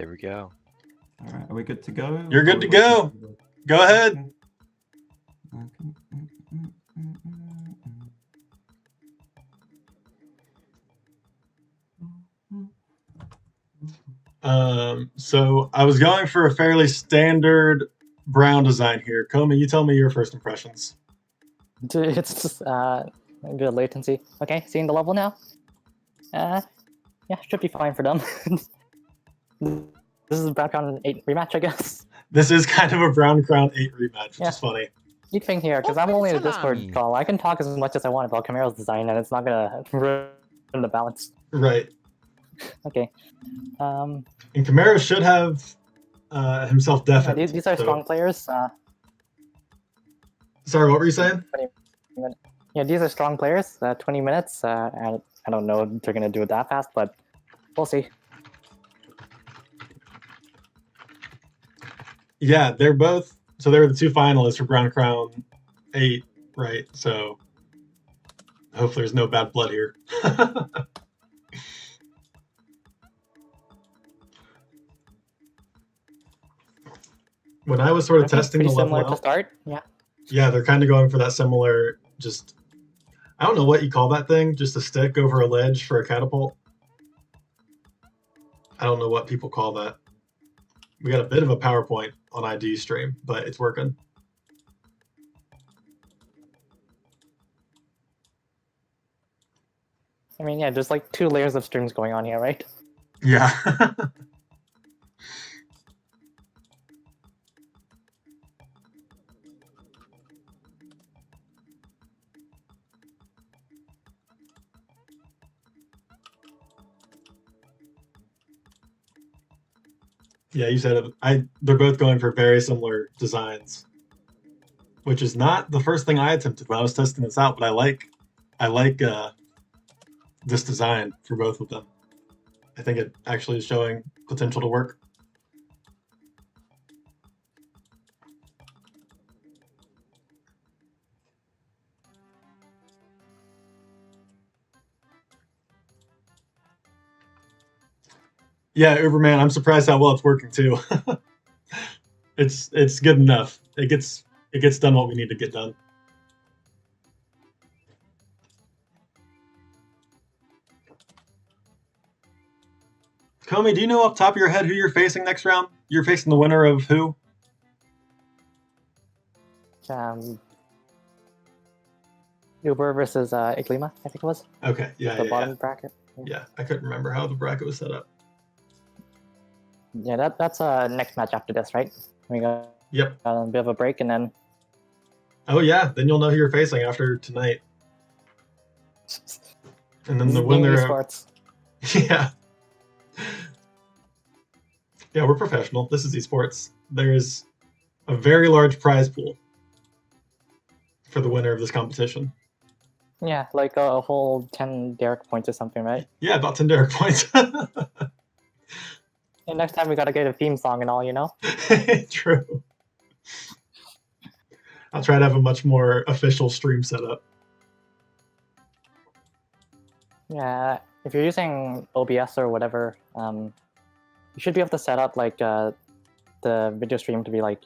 There we go. All right, are we good to go? You're good to go. Go ahead. So I was going for a fairly standard brown design here. Comey, you tell me your first impressions. It's just good latency. Okay, seeing the level now. Yeah, should be fine for them. This is Brown Crown 8 rematch, I guess. This is kind of a Brown Crown 8 rematch, which is funny. Neat thing here, because I'm only in a Discord call. I can talk as much as I want about Camaro's design, and it's not gonna ruin the balance. Right. Okay. And Camaro should have himself deafened. Yeah, these are strong players. Sorry, what were you saying? Yeah, these are strong players. 20 minutes. I don't know if they're gonna do it that fast, but we'll see. Yeah, they're both. So they were the two finalists for Brown Crown 8, right? So hopefully there's no bad blood here. When I was sort of testing the level similar out, to start, yeah, they're kind of going for that similar, just, I don't know what you call that thing, just a stick over a ledge for a catapult. I don't know what people call that. We got a bit of a PowerPoint on ID stream, but it's working. I mean, yeah, there's like 2 layers of strings going on here, right? Yeah. Yeah, you said it. They're both going for very similar designs, which is not the first thing I attempted when I was testing this out. But I like this design for both of them. I think it actually is showing potential to work. Yeah, Uberman, I'm surprised how well it's working too. It's good enough. It gets done what we need to get done. Comey, do you know off the top of your head who you're facing next round? You're facing the winner of who? Uber versus Iglima, I think it was. Okay, yeah, the bottom bracket. Yeah, I couldn't remember how the bracket was set up. Yeah, that's next match after this, right? We got a bit of a break, and then. Oh yeah, then you'll know who you're facing after tonight. And then the winner. Esports. Yeah. Yeah, we're professional. This is esports. There's a very large prize pool for the winner of this competition. Yeah, like a whole 10 Derek points or something, right? Yeah, about 10 Derek points. And next time we gotta get a theme song and all, you know? True. I'll try to have a much more official stream setup. Yeah, if you're using OBS or whatever, you should be able to set up like the video stream to be like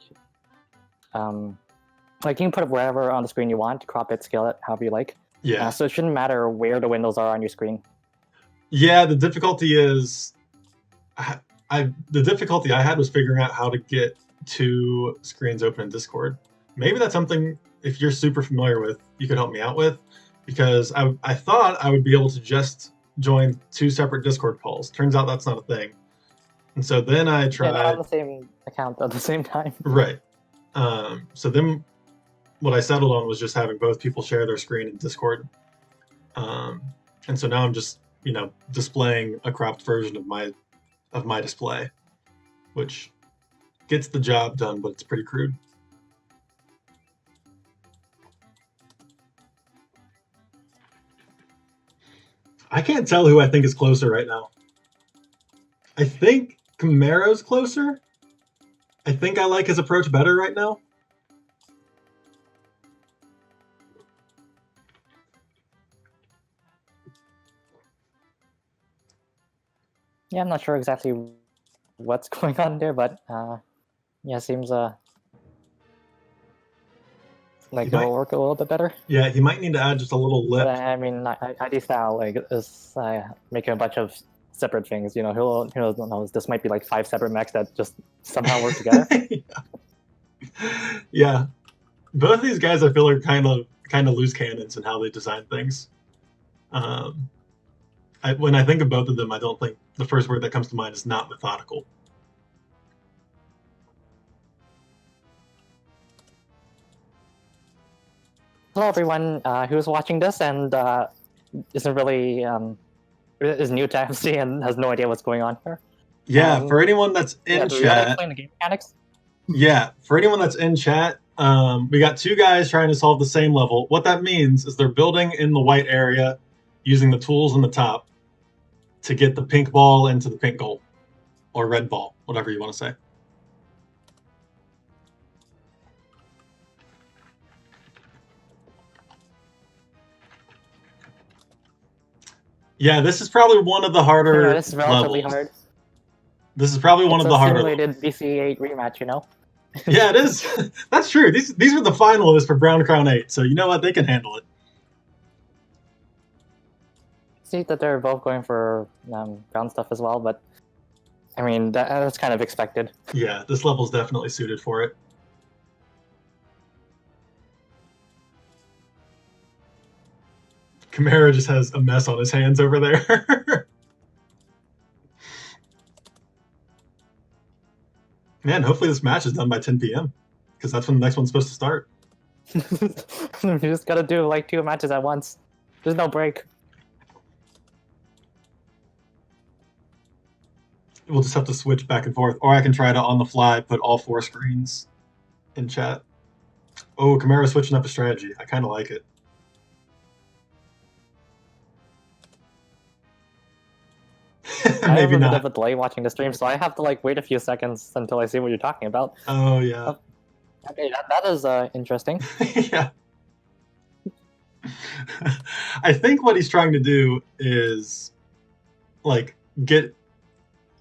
you can put it wherever on the screen you want, crop it, scale it, however you like. Yeah. So it shouldn't matter where the windows are on your screen. Yeah, the difficulty is, the difficulty I had was figuring out how to get 2 screens open in Discord. Maybe that's something, if you're super familiar with, you could help me out with, because I thought I would be able to just join 2 separate Discord calls. Turns out that's not a thing. And so then I tried... Yeah, not on the same account at the same time. Right. So then what I settled on was just having both people share their screen in Discord. And so now I'm just, displaying a cropped version of my display, which gets the job done, but it's pretty crude. I can't tell who I think is closer right now. I think Camaro's closer. I think I like his approach better right now. Yeah, I'm not sure exactly what's going on there, but yeah, seems like it'll work a little bit better. Yeah, he might need to add just a little lip. But I mean, ID style like is making a bunch of separate things. You know, who knows? This might be like 5 separate mechs that just somehow work together. Yeah, both of these guys I feel are kind of loose cannons in how they design things. When I think of both of them, I don't think the first word that comes to mind is not methodical. Hello, everyone who's watching this and isn't really is new to FC and has no idea what's going on here. Yeah, for anyone that's in do you want to chat, explain the game mechanics? yeah, for anyone that's in chat, we got 2 guys trying to solve the same level. What that means is they're building in the white area using the tools in the top to get the pink ball into the pink goal or red ball, whatever you want to say. Yeah, this is probably one of the harder. Yeah, this is relatively levels. hard. This is probably one of the harder. Simulated BC8 rematch, you know. Yeah, it is. That's true. These were the finalists for Brown Crown 8, so you know what? They can handle it. See that they're both going for ground stuff as well, but I mean that's kind of expected. Yeah, this level's definitely suited for it. Camaro just has a mess on his hands over there. Man, hopefully this match is done by 10 p.m. because that's when the next one's supposed to start. You just gotta do like 2 matches at once. There's no break. We'll just have to switch back and forth, or I can try to on the fly put all 4 screens in chat. Oh, Camaro's switching up a strategy. I kind of like it. I have Maybe a not. bit of a delay watching the stream, so I have to like wait a few seconds until I see what you're talking about. Oh yeah. Okay, that is interesting. Yeah. I think what he's trying to do is like get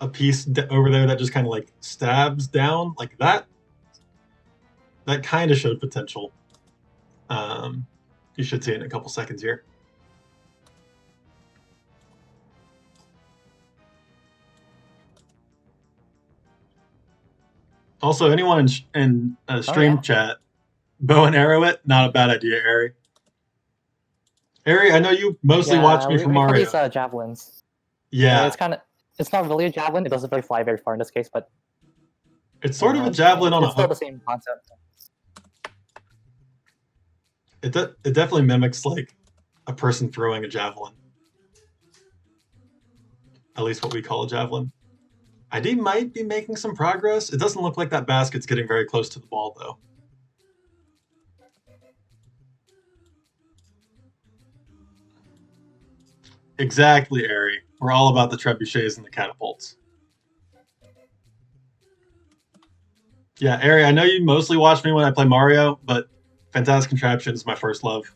a piece over there that just kind of like stabs down like that. That kind of showed potential. You should see it in a couple seconds here. Also, anyone in stream chat, bow and arrow it, not a bad idea, Ari. Ari, I know you mostly watch me from Mario. These javelins. Yeah. It's not really a javelin. It doesn't really fly very far in this case, but it's sort of a javelin on a hook. It's still the same concept. It definitely mimics like a person throwing a javelin. At least what we call a javelin. ID might be making some progress. It doesn't look like that basket's getting very close to the ball, though. Exactly, Ari. We're all about the trebuchets and the catapults. Yeah, Ari, I know you mostly watch me when I play Mario, but Fantastic Contraption is my first love.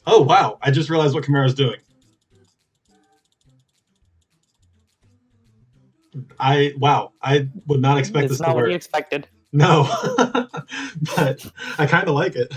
Oh, wow. I just realized what Camaro's doing. Wow, I would not expect this to work. It's not what you expected. No, but I kind of like it.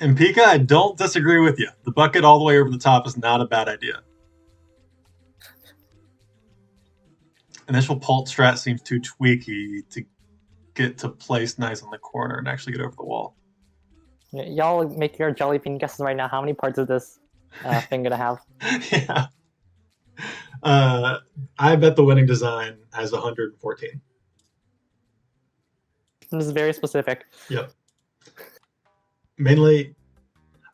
And Pika, I don't disagree with you. The bucket all the way over the top is not a bad idea. Initial pult strat seems too tweaky to get to place nice on the corner and actually get over the wall. Y'all make your jelly bean guesses right now. How many parts is this thing gonna have? Yeah. I bet the winning design has 114. This is very specific. Yep. Mainly,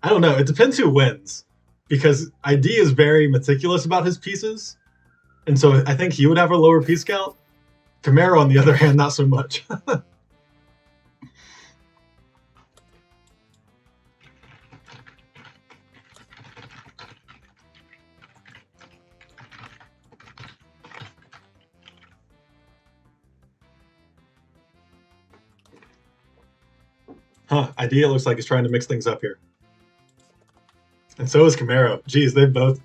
I don't know. It depends who wins, because ID is very meticulous about his pieces, and so I think he would have a lower piece count. Camaro, on the other hand, not so much. Huh, Idea looks like he's trying to mix things up here. And so is Camaro. Geez, they've both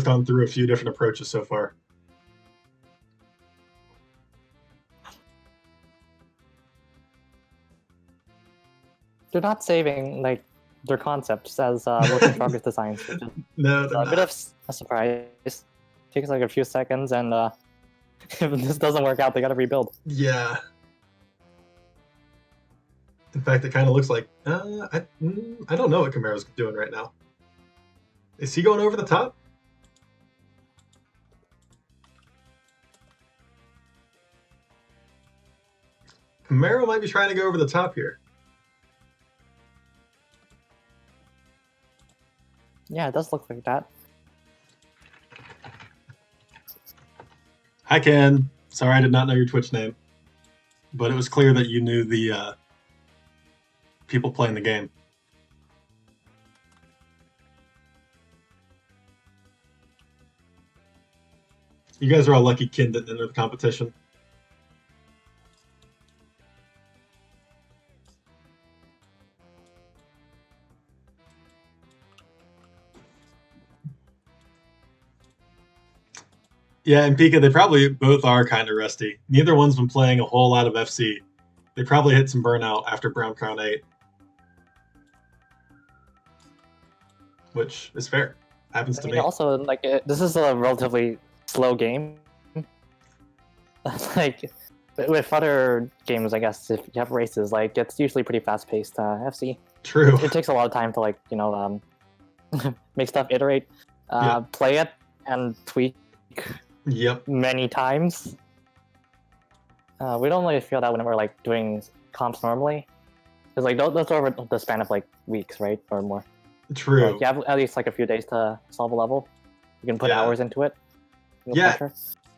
gone through a few different approaches so far. They're not saving like their concepts as work in progress designs, which is No, a bit of a surprise. Takes like a few seconds, and if this doesn't work out, they gotta rebuild. Yeah. In fact, it kind of looks like I don't know what Camaro's doing right now. Is he going over the top? Camaro might be trying to go over the top here. Yeah, it does look like that. Hi, Ken. Sorry, I did not know your Twitch name, but it was clear that you knew the people playing the game. You guys are all lucky Ken didn't enter the competition. Yeah, and Pika, they probably both are kind of rusty. Neither one's been playing a whole lot of FC. They probably hit some burnout after Brown Crown 8. Which is fair. Happens to me. Also, like, this is a relatively slow game. Like, with other games, I guess, if you have races, like, it's usually pretty fast-paced. FC. True. It takes a lot of time to, like, you know, make stuff iterate, play it, and tweak. Yep. Many times. We don't really feel that when we're like doing comps normally, because like those are over the span of like weeks, right, or more. True. Like, you have at least like a few days to solve a level. You can put hours into it. No pressure.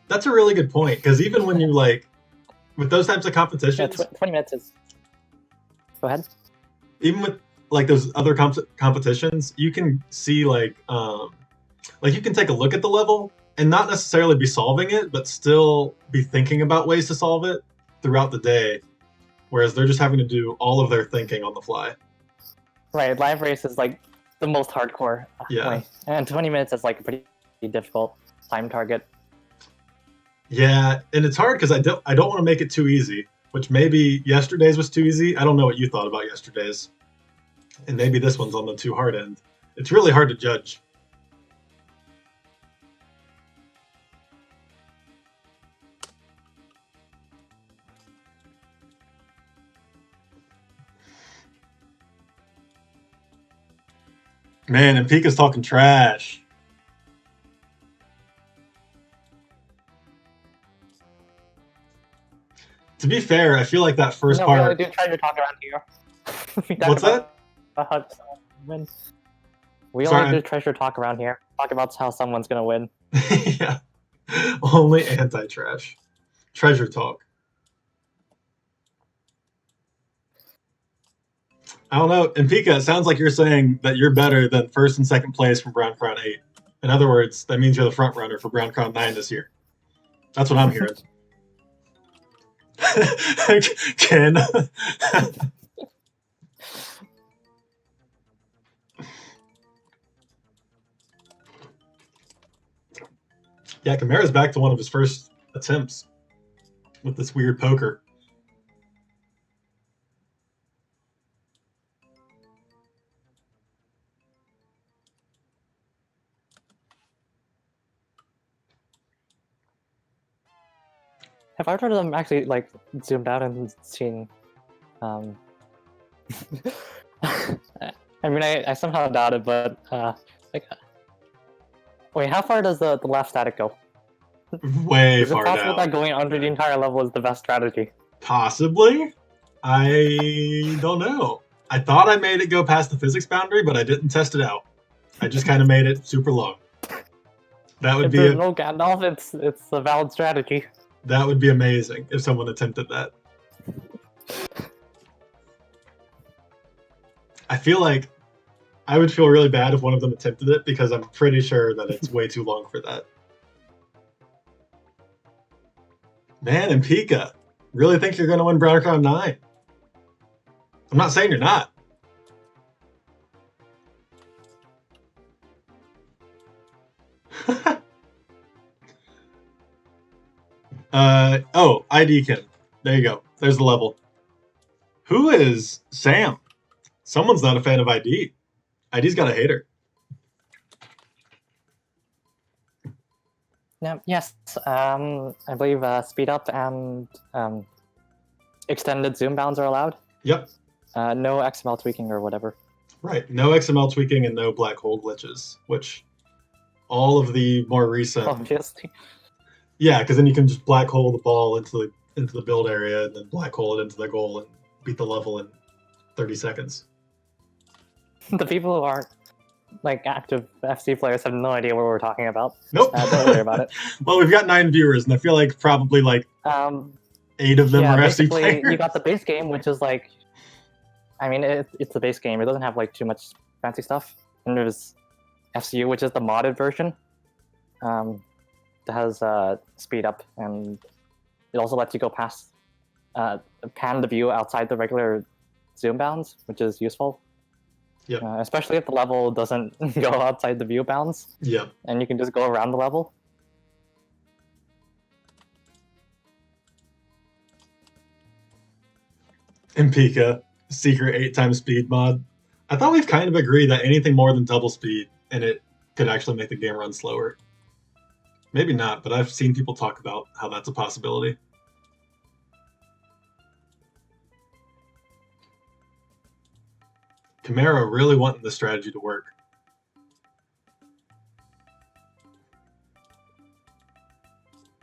That's a really good point, because even when you like with those types of competitions, 20 minutes is. Go ahead. Even with like those other competitions, you can see like you can take a look at the level and not necessarily be solving it, but still be thinking about ways to solve it throughout the day, whereas they're just having to do all of their thinking on the fly. Right, live race is like the most hardcore way, and 20 minutes is like a pretty difficult time target. Yeah, and it's hard because I don't want to make it too easy, which maybe yesterday's was too easy. I don't know what you thought about yesterday's, and maybe this one's on the too hard end. It's really hard to judge. Man, and Pika's talking trash. To be fair, I feel like that first part. We only do treasure talk around here. What's that? We only do treasure talk around here. Talk about how someone's gonna win. Yeah. Only anti-trash. Treasure talk. I don't know. And Pika, it sounds like you're saying that you're better than first and second place from Brown Crown 8. In other words, that means you're the front runner for Brown Crown 9 this year. That's what I'm hearing. Ken. Yeah, Camaro's back to one of his first attempts with this weird poker. Have either of them actually like zoomed out and seen? I mean, I somehow doubt it, but like, wait, how far does the left static go? Way far down. Is it possible that going under the entire level is the best strategy? Possibly. I don't know. I thought I made it go past the physics boundary, but I didn't test it out. I just kind of made it super long. That would if be there's no Gandalf, it's a valid strategy. That would be amazing if someone attempted that. I feel like I would feel really bad if one of them attempted it because I'm pretty sure that it's way too long for that. Man, and Pika, really think you're going to win Brown Crown 9? I'm not saying you're not. Oh, ID Kin. There you go. There's the level. Who is Sam? Someone's not a fan of ID. ID's got a hater. Yes. I believe speed up and extended zoom bounds are allowed. Yep. No XML tweaking or whatever. Right. No XML tweaking and no black hole glitches, which all of the more recent. Obviously. Yeah, because then you can just black hole the ball into the build area and then black hole it into the goal and beat the level in 30 seconds. The people who aren't like active FC players have no idea what we're talking about. Nope. Don't worry about it. Well, we've got 9 viewers, and I feel like probably like 8 of them are FC players. You got the base game, which is like, I mean, it's the base game. It doesn't have like too much fancy stuff. And there's FCU, which is the modded version. That has speed up, and it also lets you go past pan the view outside the regular zoom bounds, which is useful. Yep. Especially if the level doesn't go outside the view bounds. Yep. And you can just go around the level. And Pika, secret 8x speed mod. I thought we've kind of agreed that anything more than double speed and it could actually make the game run slower. Maybe not, but I've seen people talk about how that's a possibility. Camaro really wanting the strategy to work.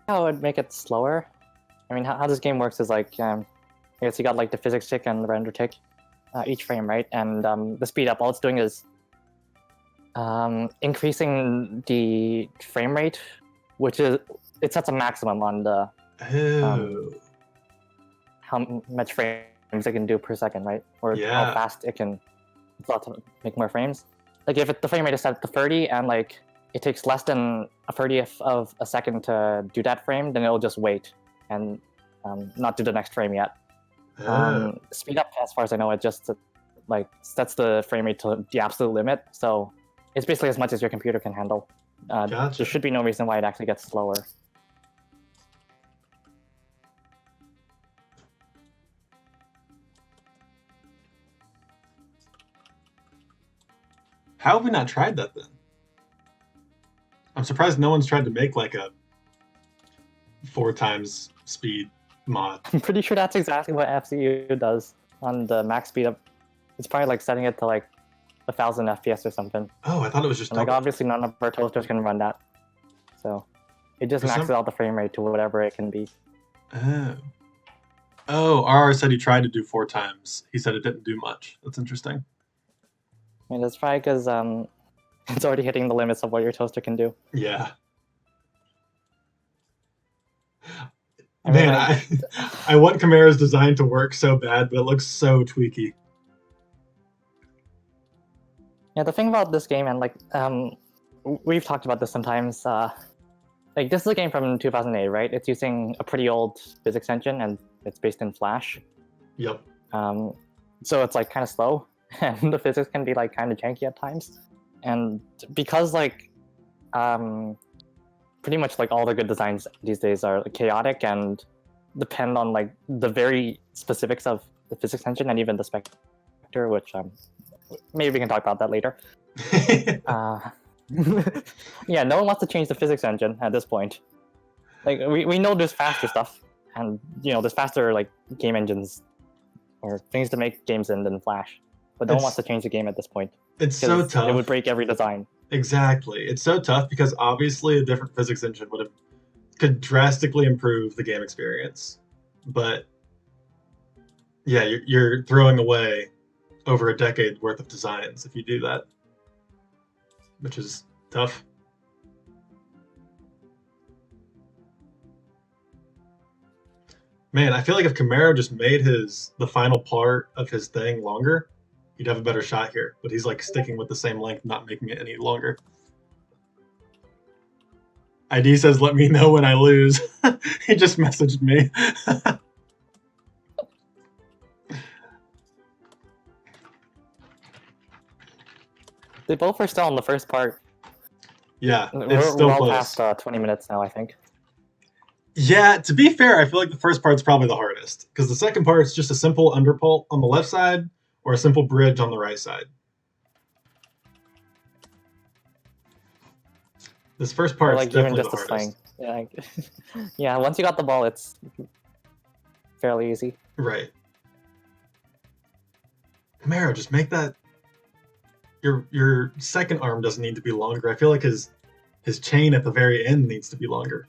How it would make it slower? I mean, how this game works is like, I guess you got like the physics tick and the render tick, each frame, right? And the speed up, all it's doing is increasing the frame rate, which is, it sets a maximum on the how much frames it can do per second, right? Or how fast it can to make more frames. Like if the frame rate is set to 30 and like it takes less than a 30th of a second to do that frame, then it'll just wait and not do the next frame yet. Speed up, as far as I know, it just like sets the frame rate to the absolute limit. So it's basically as much as your computer can handle. Gotcha. There should be no reason why it actually gets slower. How have we not tried that then? I'm surprised no one's tried to make like a 4x speed mod. I'm pretty sure that's exactly what FCU does on the max speed up. It's probably like setting it to like 1,000 FPS or something. Oh, I thought it was just like obviously none of our toasters can run that. So it just maxes out the frame rate to whatever it can be. Oh, RR said he tried to do 4x. He said it didn't do much. That's interesting. I mean, that's probably because it's already hitting the limits of what your toaster can do. Yeah. I mean, I want Camaro's design to work so bad, but it looks so tweaky. Yeah, the thing about this game, and like, we've talked about this sometimes, like this is a game from 2008, right? It's using a pretty old physics engine, and it's based in Flash. Yep. So it's like kind of slow, and the physics can be like kind of janky at times. And because like, pretty much like all the good designs these days are chaotic and depend on like the very specifics of the physics engine and even the specter, which maybe we can talk about that later. Yeah, no one wants to change the physics engine at this point. Like we know there's faster stuff, and you know there's faster like game engines or things to make games in than Flash, but no one wants to change the game at this point. It's so tough. It would break every design. Exactly. It's so tough because obviously a different physics engine could drastically improve the game experience. But yeah, you're throwing away over a decade worth of designs if you do that, which is tough. Man, I feel like if Camaro just made the final part of his thing longer, he'd have a better shot here, but he's like sticking with the same length, not making it any longer. ID says, let me know when I lose. He just messaged me. They both are still on the first part. Yeah, We're, it's still we're all close. past 20 minutes now, I think. Yeah, to be fair, I feel like the first part's probably the hardest because the second part is just a simple underpult on the left side or a simple bridge on the right side. This first Or part's like even definitely just the a hardest. sling. Yeah, yeah. Once you got the ball, it's fairly easy. Right. Camaro, just make that. Your second arm doesn't need to be longer. I feel like his chain at the very end needs to be longer.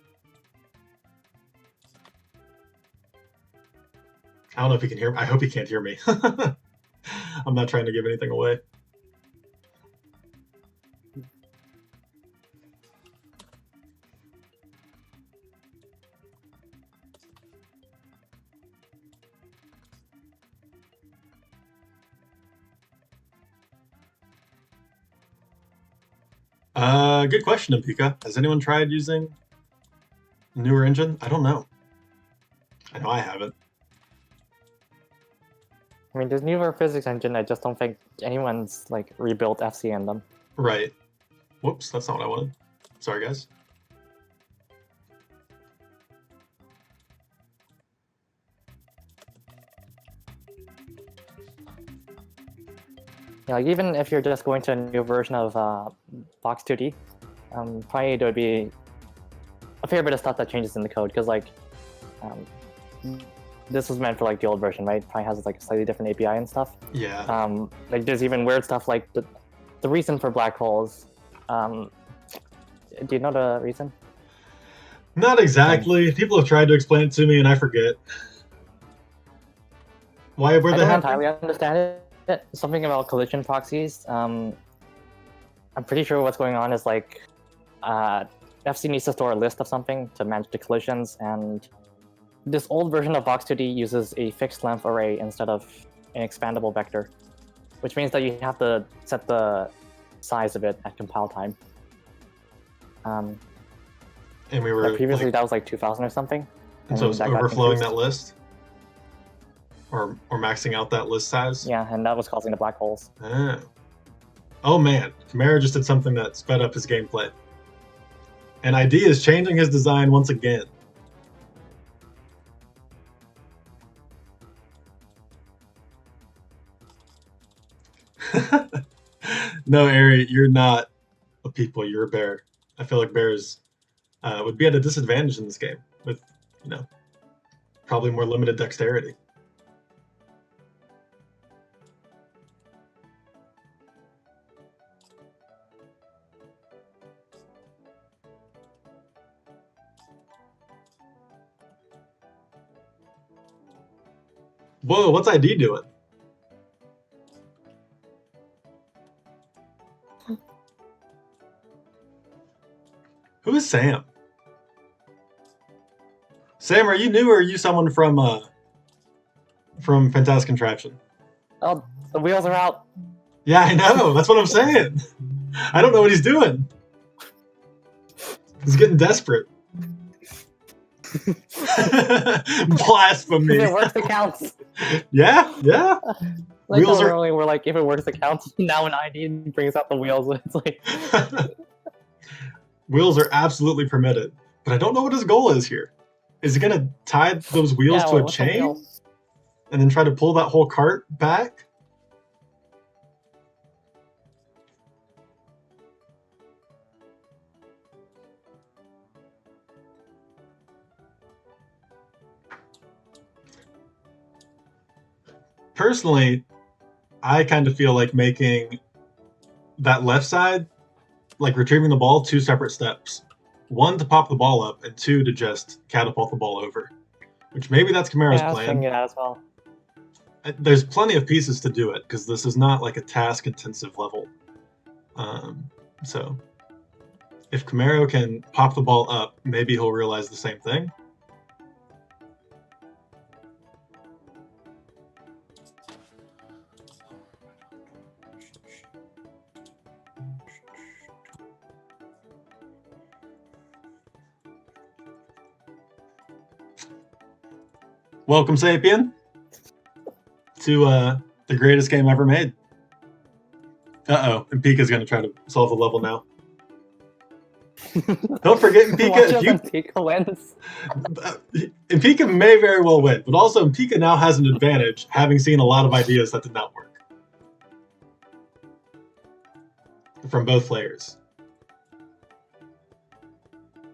I don't know if he can hear me. I hope he can't hear me. I'm not trying to give anything away. Good question, Ampika. Has anyone tried using a newer engine? I don't know. I know I haven't. I mean, there's newer physics engine. I just don't think anyone's like rebuilt FC in them. Right. Whoops, that's not what I wanted. Sorry, guys. Yeah, like even if you're just going to a new version of Box 2D, probably there would be a fair bit of stuff that changes in the code because like this was meant for like the old version, right? Probably has like a slightly different API and stuff. Yeah. Like there's even weird stuff like the reason for black holes. Do you know the reason? Not exactly. People have tried to explain it to me, and I forget. Why were I they don't happening? entirely understand it. Something about collision proxies. I'm pretty sure what's going on is like FC needs to store a list of something to manage the collisions, and this old version of Box2D uses a fixed length array instead of an expandable vector, which means that you have to set the size of it at compile time. And we were Previously like, that was like 2000 or something. and so it's that got overflowing increased. that list, or maxing out that list size. Yeah, and that was causing the black holes. Oh man, Camaro just did something that sped up his gameplay. And ID is changing his design once again. No, Ari, you're not a people. You're a bear. I feel like bears would be at a disadvantage in this game with, probably more limited dexterity. Whoa, what's ID doing? Who is Sam? Sam, are you new or are you someone from Fantastic Contraption? Oh, the wheels are out. Yeah, I know. That's what I'm saying. I don't know what he's doing. He's getting desperate. Blasphemy. If it works, it counts. Yeah. Like Wheels are- earlier, we're like, if it works, it counts. Now when ID brings out the wheels, it's like Wheels are absolutely permitted, but I don't know what his goal is here. Is he gonna tie those wheels to a what's the chain wheel? and then try to pull that whole cart back? Personally, I kind of feel like making that left side, like retrieving the ball, 2 separate steps. 1 to pop the ball up, and 2 to just catapult the ball over. Which maybe that's Camaro's I was plan. thinking that as well. There's plenty of pieces to do it, because this is not like a task-intensive level. So, if Camaro can pop the ball up, maybe he'll realize the same thing. Welcome, Sapien, to the greatest game ever made. Uh-oh, and Pika's going to try to solve the level now. Don't forget Pika. Watch If out you when Pika wins. Pika may very well win, but also Pika now has an advantage, having seen a lot of ideas that did not work from both players.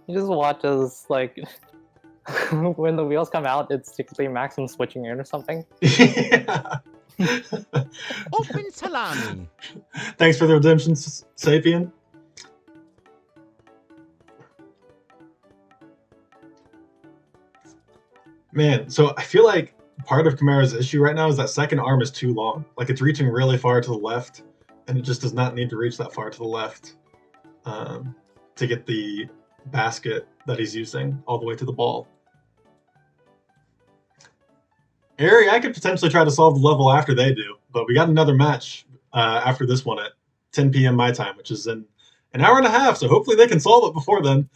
He just watches, like, when the wheels come out, it's typically Maxim switching in or something. Yeah. Open salami. Thanks for the redemption, Sapien. Man, so I feel like part of Camaro's issue right now is that second arm is too long. Like, it's reaching really far to the left, and it just does not need to reach that far to the left to get the basket that he's using all the way to the ball. Ari, I could potentially try to solve the level after they do, but we got another match after this one at 10 p.m. my time, which is in an hour and a half, so hopefully they can solve it before then.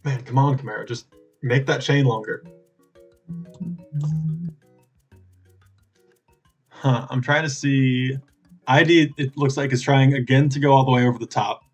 Man, come on, Camaro, just make that chain longer. Huh, I'm trying to see. ID, it looks like, is trying again to go all the way over the top.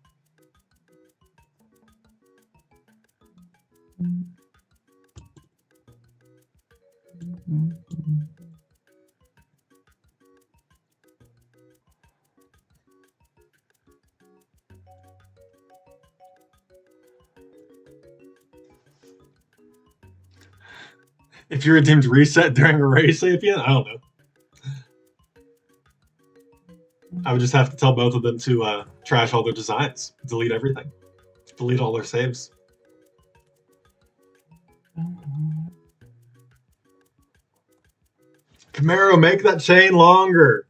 If you redeemed reset during a race, Sapien, I don't know. I would just have to tell both of them to trash all their designs, delete everything, delete all their saves. Camaro, make that chain longer.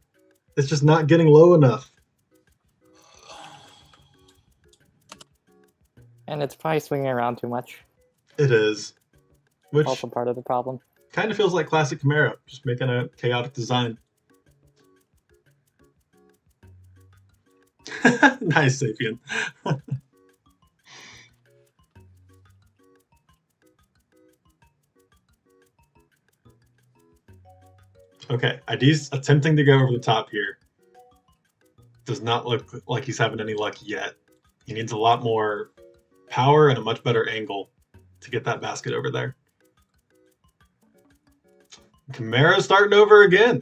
It's just not getting low enough. And it's probably swinging around too much. It is. Which Also part of the problem. kind of feels like classic Camaro, just making a chaotic design. Nice, Sapien. Okay, ID's attempting to go over the top here. Does not look like he's having any luck yet. He needs a lot more power and a much better angle to get that basket over there. Camaro's starting over again.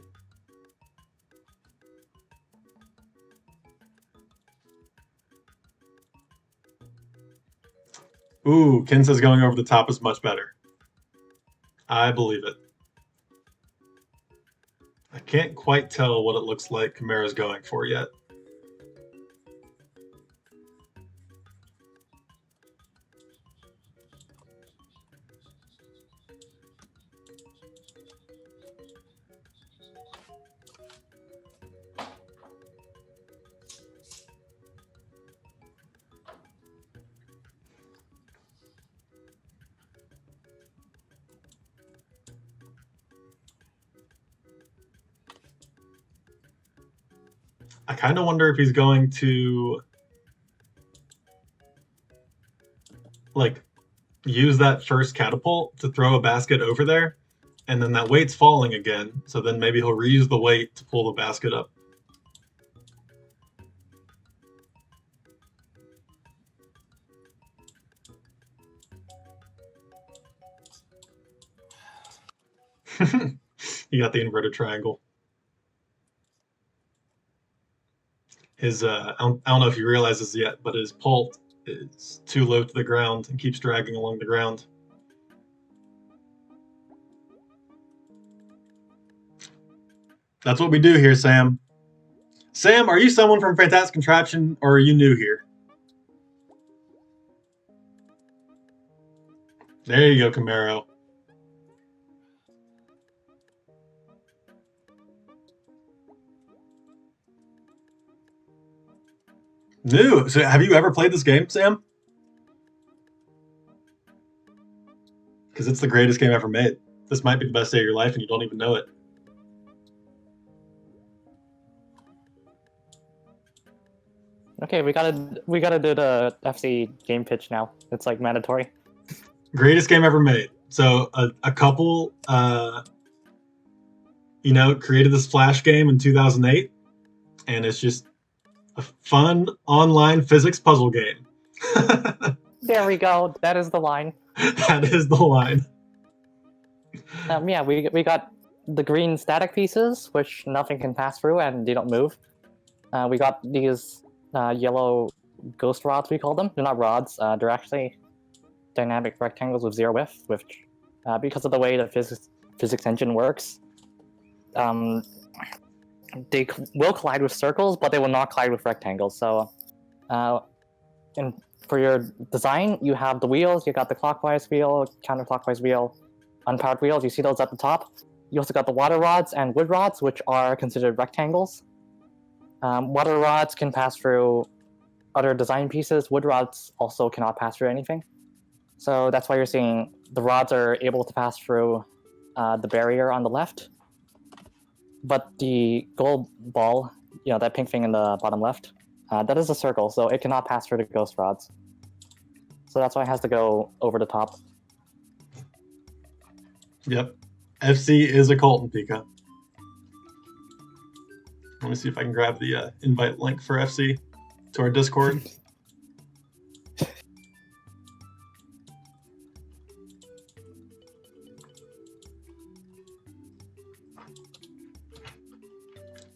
Ooh, Ken says going over the top is much better. I believe it. I can't quite tell what it looks like Camaro's going for yet. I kind of wonder if he's going to like use that first catapult to throw a basket over there, and then that weight's falling again, so then maybe he'll reuse the weight to pull the basket up. You got the inverted triangle. His I don't know if he realizes yet, but his pult is too low to the ground and keeps dragging along the ground. That's what we do here, Sam. Sam, are you someone from Fantastic Contraption, or are you new here? There you go, Camaro. New. So have you ever played this game, Sam? Because it's the greatest game ever made. This might be the best day of your life and you don't even know it. Okay, we gotta do the FC game pitch now. It's like mandatory. Greatest game ever made. So a couple, created this Flash game in 2008, and it's just a fun online physics puzzle game. There we go. That is the line. That is the line. Yeah, we got the green static pieces, which nothing can pass through and they don't move. We got these yellow ghost rods, we call them. They're not rods. They're actually dynamic rectangles with zero width, which, because of the way the physics engine works, they will collide with circles, but they will not collide with rectangles. So, and for your design, you have the wheels. You got the clockwise wheel, counterclockwise wheel, unpowered wheels. You see those at the top. You also got the water rods and wood rods, which are considered rectangles. Water rods can pass through other design pieces. Wood rods also cannot pass through anything. So that's why you're seeing the rods are able to pass through the barrier on the left. But the gold ball, that pink thing in the bottom left, that is a circle, so it cannot pass through the ghost rods. So that's why it has to go over the top. Yep. FC is a Colton, Pika. Let me see if I can grab the invite link for FC to our Discord.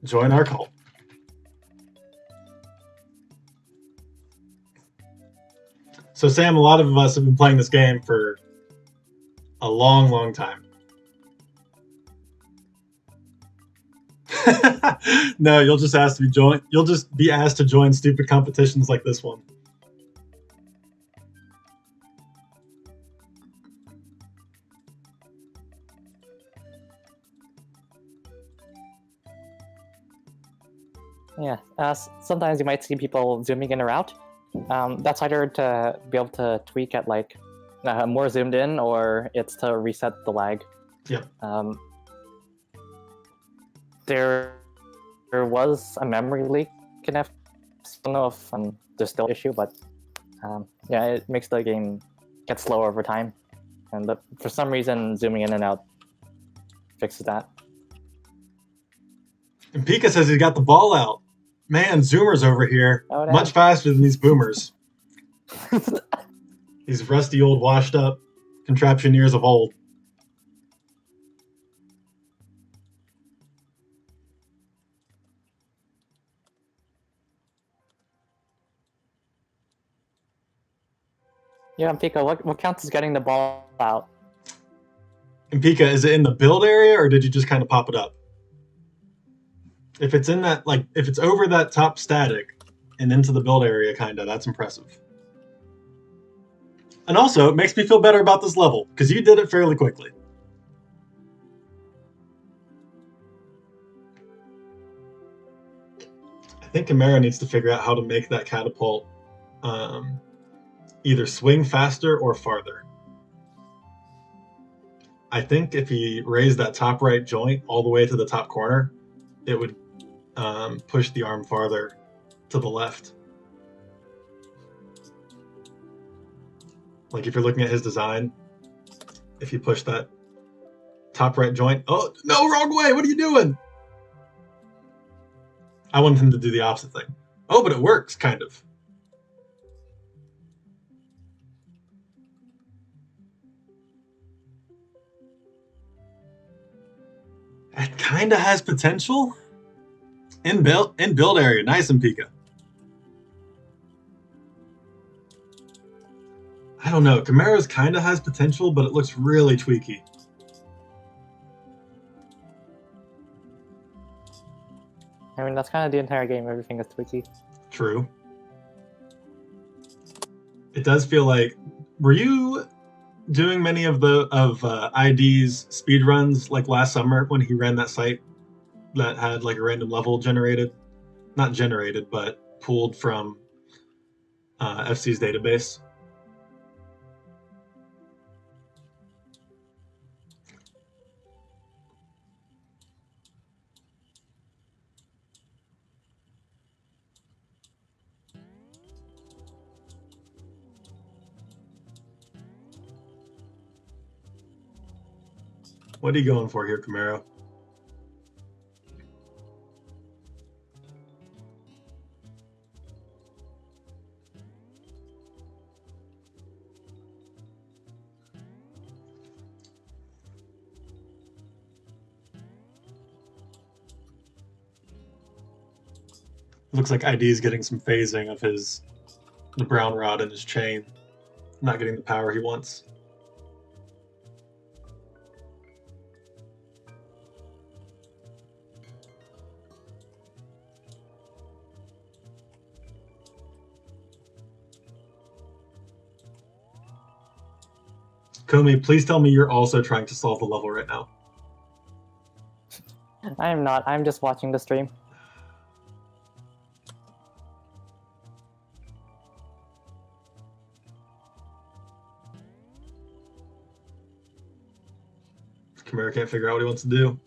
Join our cult. So Sam, a lot of us have been playing this game for a long, long time. No, you'll just ask to be joined. You'll just be asked to join stupid competitions like this one. Yeah, sometimes you might see people zooming in or out. That's either to be able to tweak at like more zoomed in, or it's to reset the lag. Yep. There was a memory leak in F. I don't know if there's still an issue, but yeah, it makes the game get slower over time, and for some reason, zooming in and out fixes that. And Pika says he's got the ball out. Man, Zoomers over here, much faster than these boomers. These rusty old washed up contraption years of old. Yeah, and Pika, what counts as getting the ball out? And Pika, is it in the build area or did you just kind of pop it up? If it's in that, like, if it's over that top static and into the build area, that's impressive. And also, it makes me feel better about this level, because you did it fairly quickly. I think Camaro needs to figure out how to make that catapult either swing faster or farther. I think if he raised that top right joint all the way to the top corner, it would push the arm farther to the left. Like if you're looking at his design, if you push that top right joint, oh no, wrong way, what are you doing? I wanted him to do the opposite thing. Oh, but it works, kind of. It kind of has potential. In build area, nice and Pika. I don't know. Camaro's kind of has potential, but it looks really tweaky. I mean, that's kind of the entire game. Everything is tweaky. True. It does feel like. Were you doing many of ID's speed runs like last summer when he ran that site that had like a random level generated? Not generated, but pulled from FC's database. What are you going for here, Camaro? Looks like ID is getting some phasing of the brown rod in his chain. Not getting the power he wants. Komi, please tell me you're also trying to solve the level right now. I am not. I'm just watching the stream. Camaro can't figure out what he wants to do.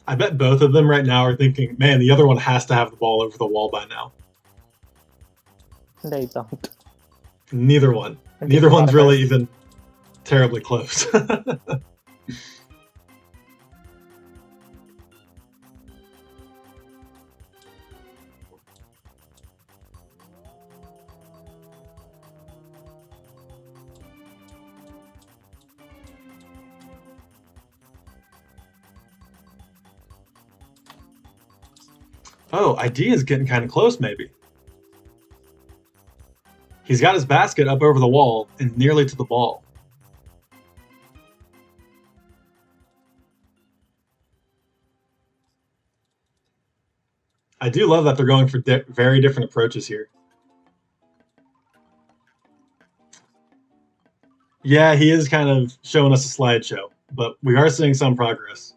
I bet both of them right now are thinking, man, the other one has to have the ball over the wall by now. They don't. Neither one. I think Neither it's one's not really first. even terribly close. Oh, ID is getting kind of close, maybe. He's got his basket up over the wall and nearly to the ball. I do love that they're going for very different approaches here. Yeah, he is kind of showing us a slideshow, but we are seeing some progress.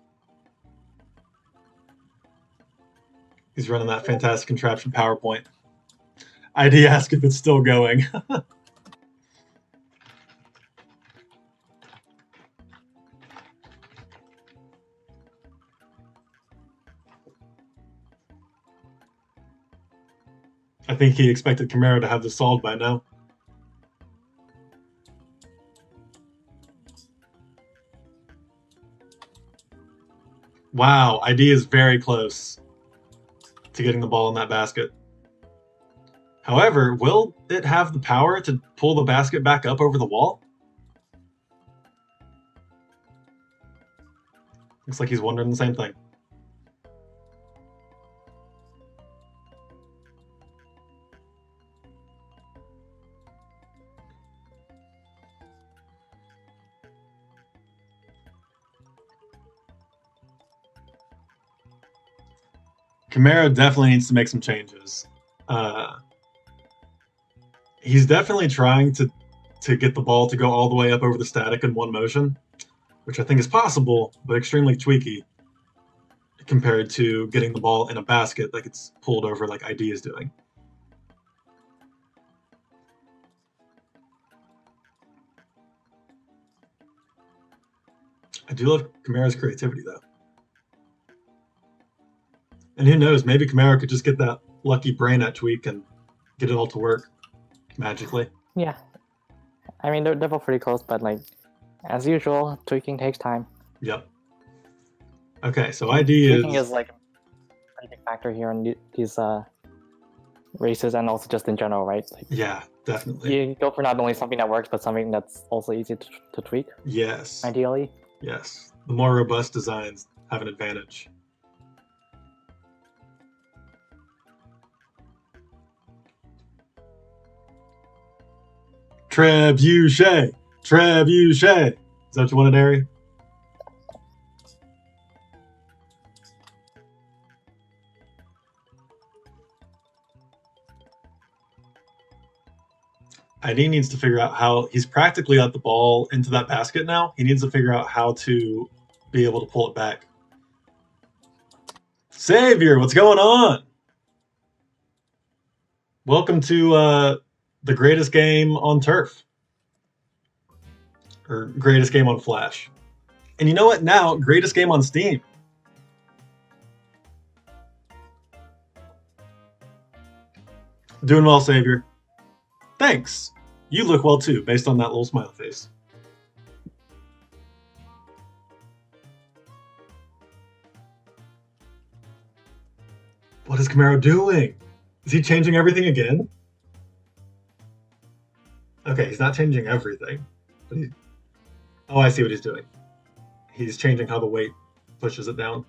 He's running that fantastic contraption PowerPoint. ID ask if it's still going. I think he expected Camaro to have this solved by now. Wow, ID is very close to getting the ball in that basket. However, will it have the power to pull the basket back up over the wall? Looks like he's wondering the same thing. Camaro definitely needs to make some changes. He's definitely trying to get the ball to go all the way up over the static in one motion, which I think is possible, but extremely tweaky compared to getting the ball in a basket that gets pulled over like ID is doing. I do love Camaro's creativity, though. And who knows, maybe Camaro could just get that lucky brainnet tweak and get it all to work magically. Yeah. I mean, they're both pretty close, but like, as usual, tweaking takes time. Yep. Okay, so ID Tweaking is like a pretty big factor here in these races and also just in general, right? Like, yeah, definitely. you go for not only something that works, but something that's also easy to tweak, Yes. ideally. Yes. The more robust designs have an advantage. Trebuchet! Trebuchet! Is that what you wanted, Ari? ID needs to figure out how he's practically got the ball into that basket now. He needs to figure out how to be able to pull it back. Savior, what's going on? Welcome to the greatest game on turf. Or greatest game on Flash. And you know what? Now, greatest game on Steam. Doing well, Savior. Thanks. You look well too, based on that little smile face. What is Camaro doing? Is he changing everything again? Okay, he's not changing everything. But oh, I see what he's doing. He's changing how the weight pushes it down.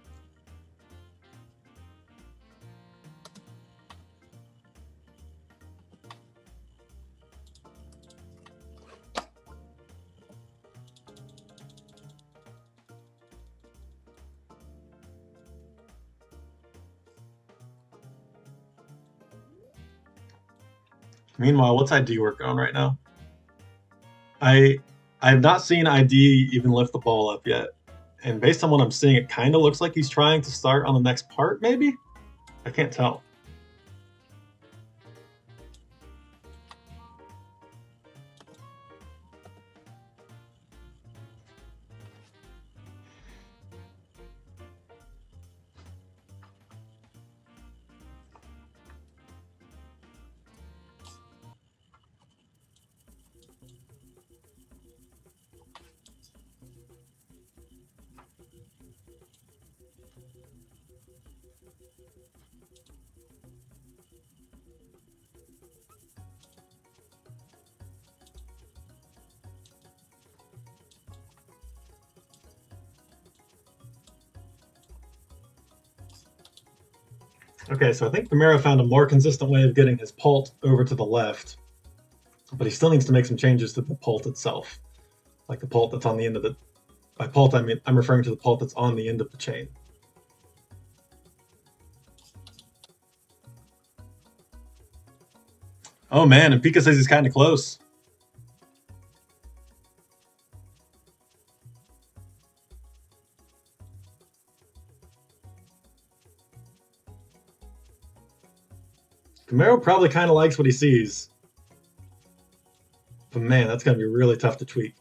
Meanwhile, what's ID working on right now? I have not seen ID even lift the ball up yet. And based on what I'm seeing, it kind of looks like he's trying to start on the next part, maybe? I can't tell. Okay, so I think Camaro found a more consistent way of getting his pult over to the left, but he still needs to make some changes to the pult itself, like the pult that's on the end of the. By pult, I'm referring to the pult that's on the end of the chain. Oh man, and Pika says he's kind of close. Camaro probably kind of likes what he sees. But man, that's going to be really tough to tweak.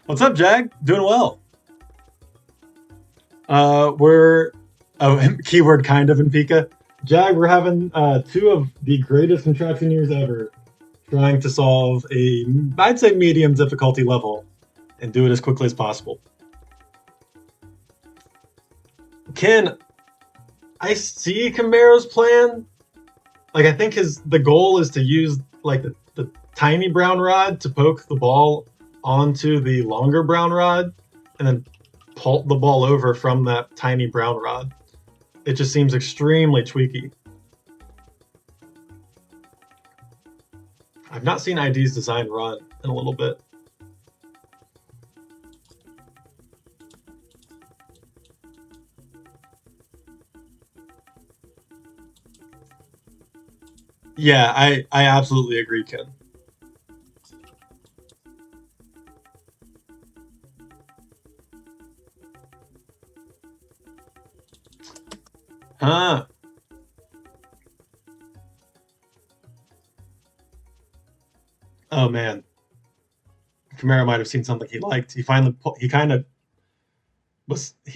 What's up, Jag? Doing well. We're keyword kind of in Pika. Jag, we're having two of the greatest contraption years ever, trying to solve a, I'd say, medium difficulty level, and do it as quickly as possible. Ken, I see Camaro's plan. Like, I think the goal is to use like the tiny brown rod to poke the ball onto the longer brown rod and then pull the ball over from that tiny brown rod. It just seems extremely tweaky. I've not seen ID's design run in a little bit. Yeah, I absolutely agree, Ken. Huh. Oh man. Camaro might have seen something he liked. He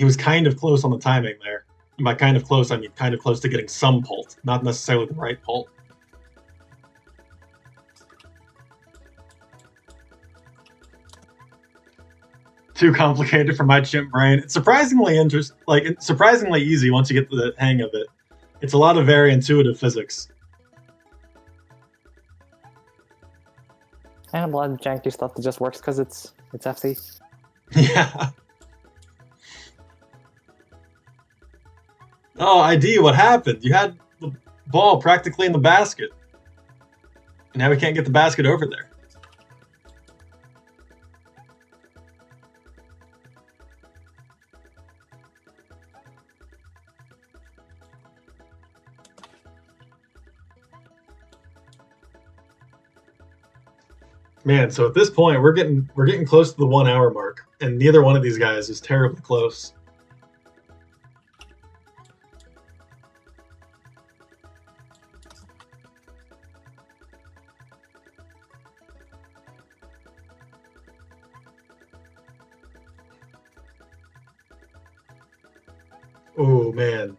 was kind of close on the timing there. And by kind of close, I mean kind of close to getting some pult, not necessarily the right pult. Too complicated for my chimp brain. It's surprisingly it's surprisingly easy once you get the hang of it. It's a lot of very intuitive physics. And a lot of janky stuff that just works because it's FC. Yeah. Oh, ID, what happened? You had the ball practically in the basket. And now we can't get the basket over there. Man, so at this point we're getting close to the 1 hour mark, and neither one of these guys is terribly close. Oh man.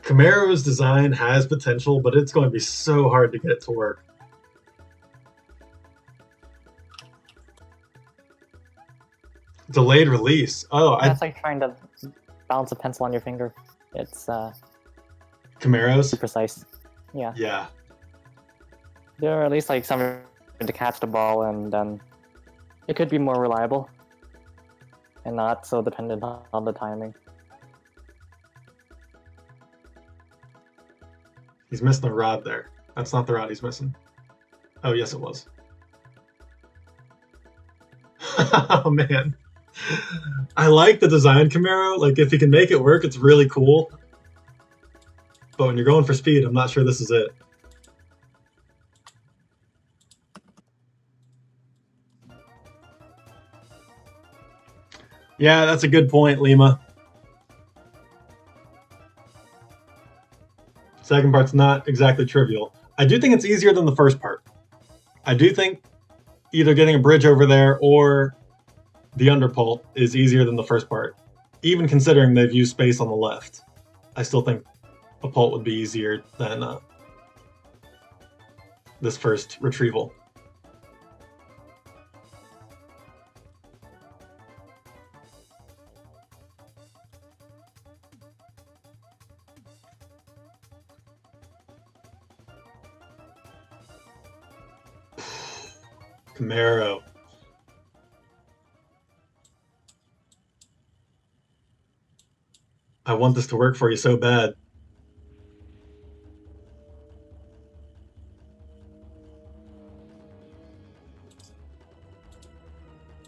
Camaro's design has potential, but it's going to be so hard to get it to work. Delayed release. Oh, That's like trying to balance a pencil on your finger. It's Camaro's? too precise. Yeah. Yeah. There are at least like something to catch the ball, and then it could be more reliable and not so dependent on the timing. He's missing a rod there. That's not the rod he's missing. Oh, yes, it was. Oh, man. I like the design Camaro. Like, if he can make it work, it's really cool. But when you're going for speed, I'm not sure this is it. Yeah, that's a good point, Lima. Second part's not exactly trivial. I do think it's easier than the first part. I do think either getting a bridge over there or the underpult is easier than the first part. Even considering they've used space on the left, I still think a pult would be easier than this first retrieval. Camaro. I want this to work for you so bad.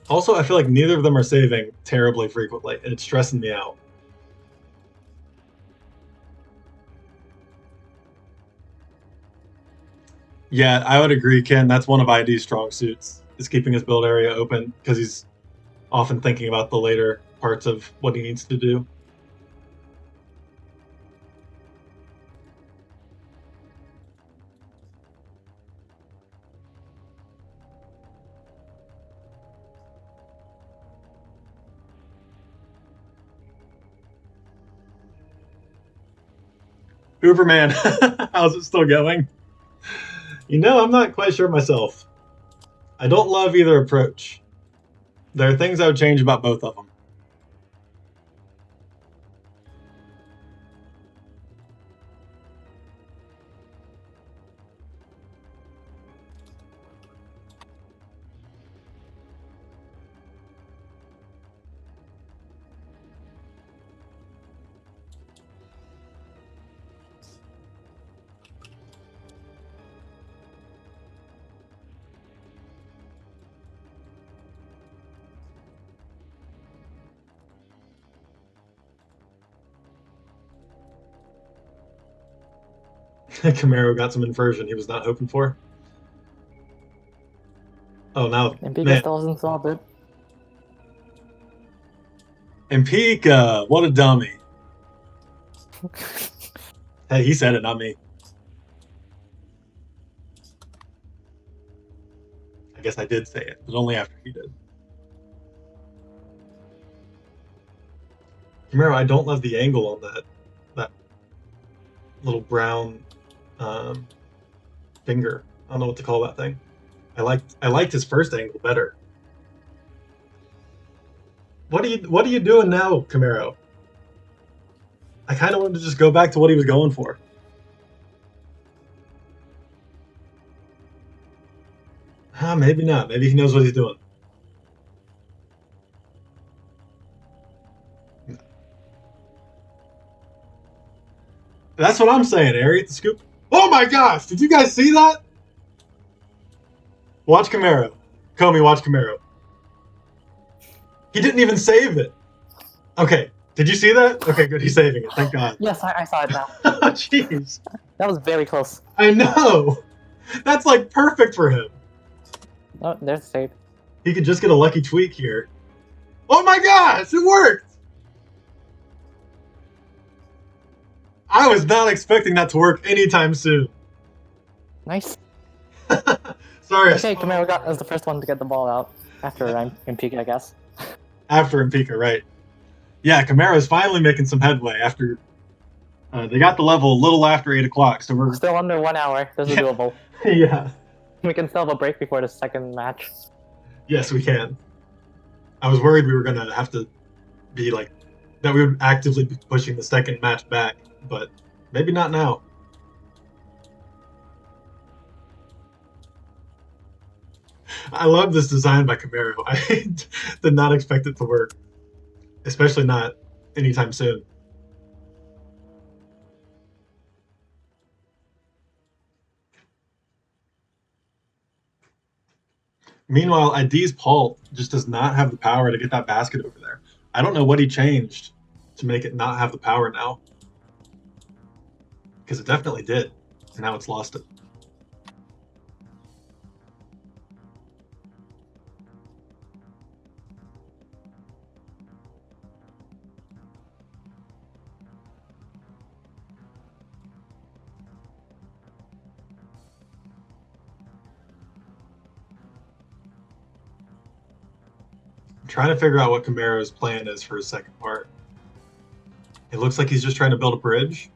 Also, I feel like neither of them are saving terribly frequently, and it's stressing me out. Yeah, I would agree, Ken. That's one of ID's strong suits, is keeping his build area open, because he's often thinking about the later parts of what he needs to do. Uberman, how's it still going? You know, I'm not quite sure myself. I don't love either approach. There are things I would change about both of them. Camaro got some inversion he was not hoping for. Oh, now, And Pika man. still hasn't solved it. And Pika, what a dummy. Hey, he said it, not me. I guess I did say it, but only after he did. Camaro, I don't love the angle on that little brown finger. I don't know what to call that thing. I liked his first angle better. What are you doing now, Camaro? I kind of wanted to just go back to what he was going for. Maybe not. Maybe he knows what he's doing. That's what I'm saying, Ari. The scoop. Oh my gosh! Did you guys see that? Watch Camaro. Comey, watch Camaro. He didn't even save it. Okay. Did you see that? Okay, good. He's saving it. Thank God. Yes, I saw it now. Jeez. That was very close. I know. That's like perfect for him. Oh, there's the save. He could just get a lucky tweak here. Oh my gosh! It worked! I was not expecting that to work anytime soon. Nice. Sorry. Okay, Camaro was the first one to get the ball out after Impika, I guess. After Impika, right. Yeah, Camaro's finally making some headway after they got the level a little after 8 o'clock, so we're Still under 1 hour. This is doable. yeah. We can still have a break before the second match. Yes, we can. I was worried we were gonna have to be like that we would actively be pushing the second match back, but maybe not now. I love this design by Camaro. I did not expect it to work, especially not anytime soon. Meanwhile, ID's Paul just does not have the power to get that basket over there. I don't know what he changed to make it not have the power now. Because it definitely did, and now it's lost it. I'm trying to figure out what Camaro's plan is for his second part. It looks like he's just trying to build a bridge.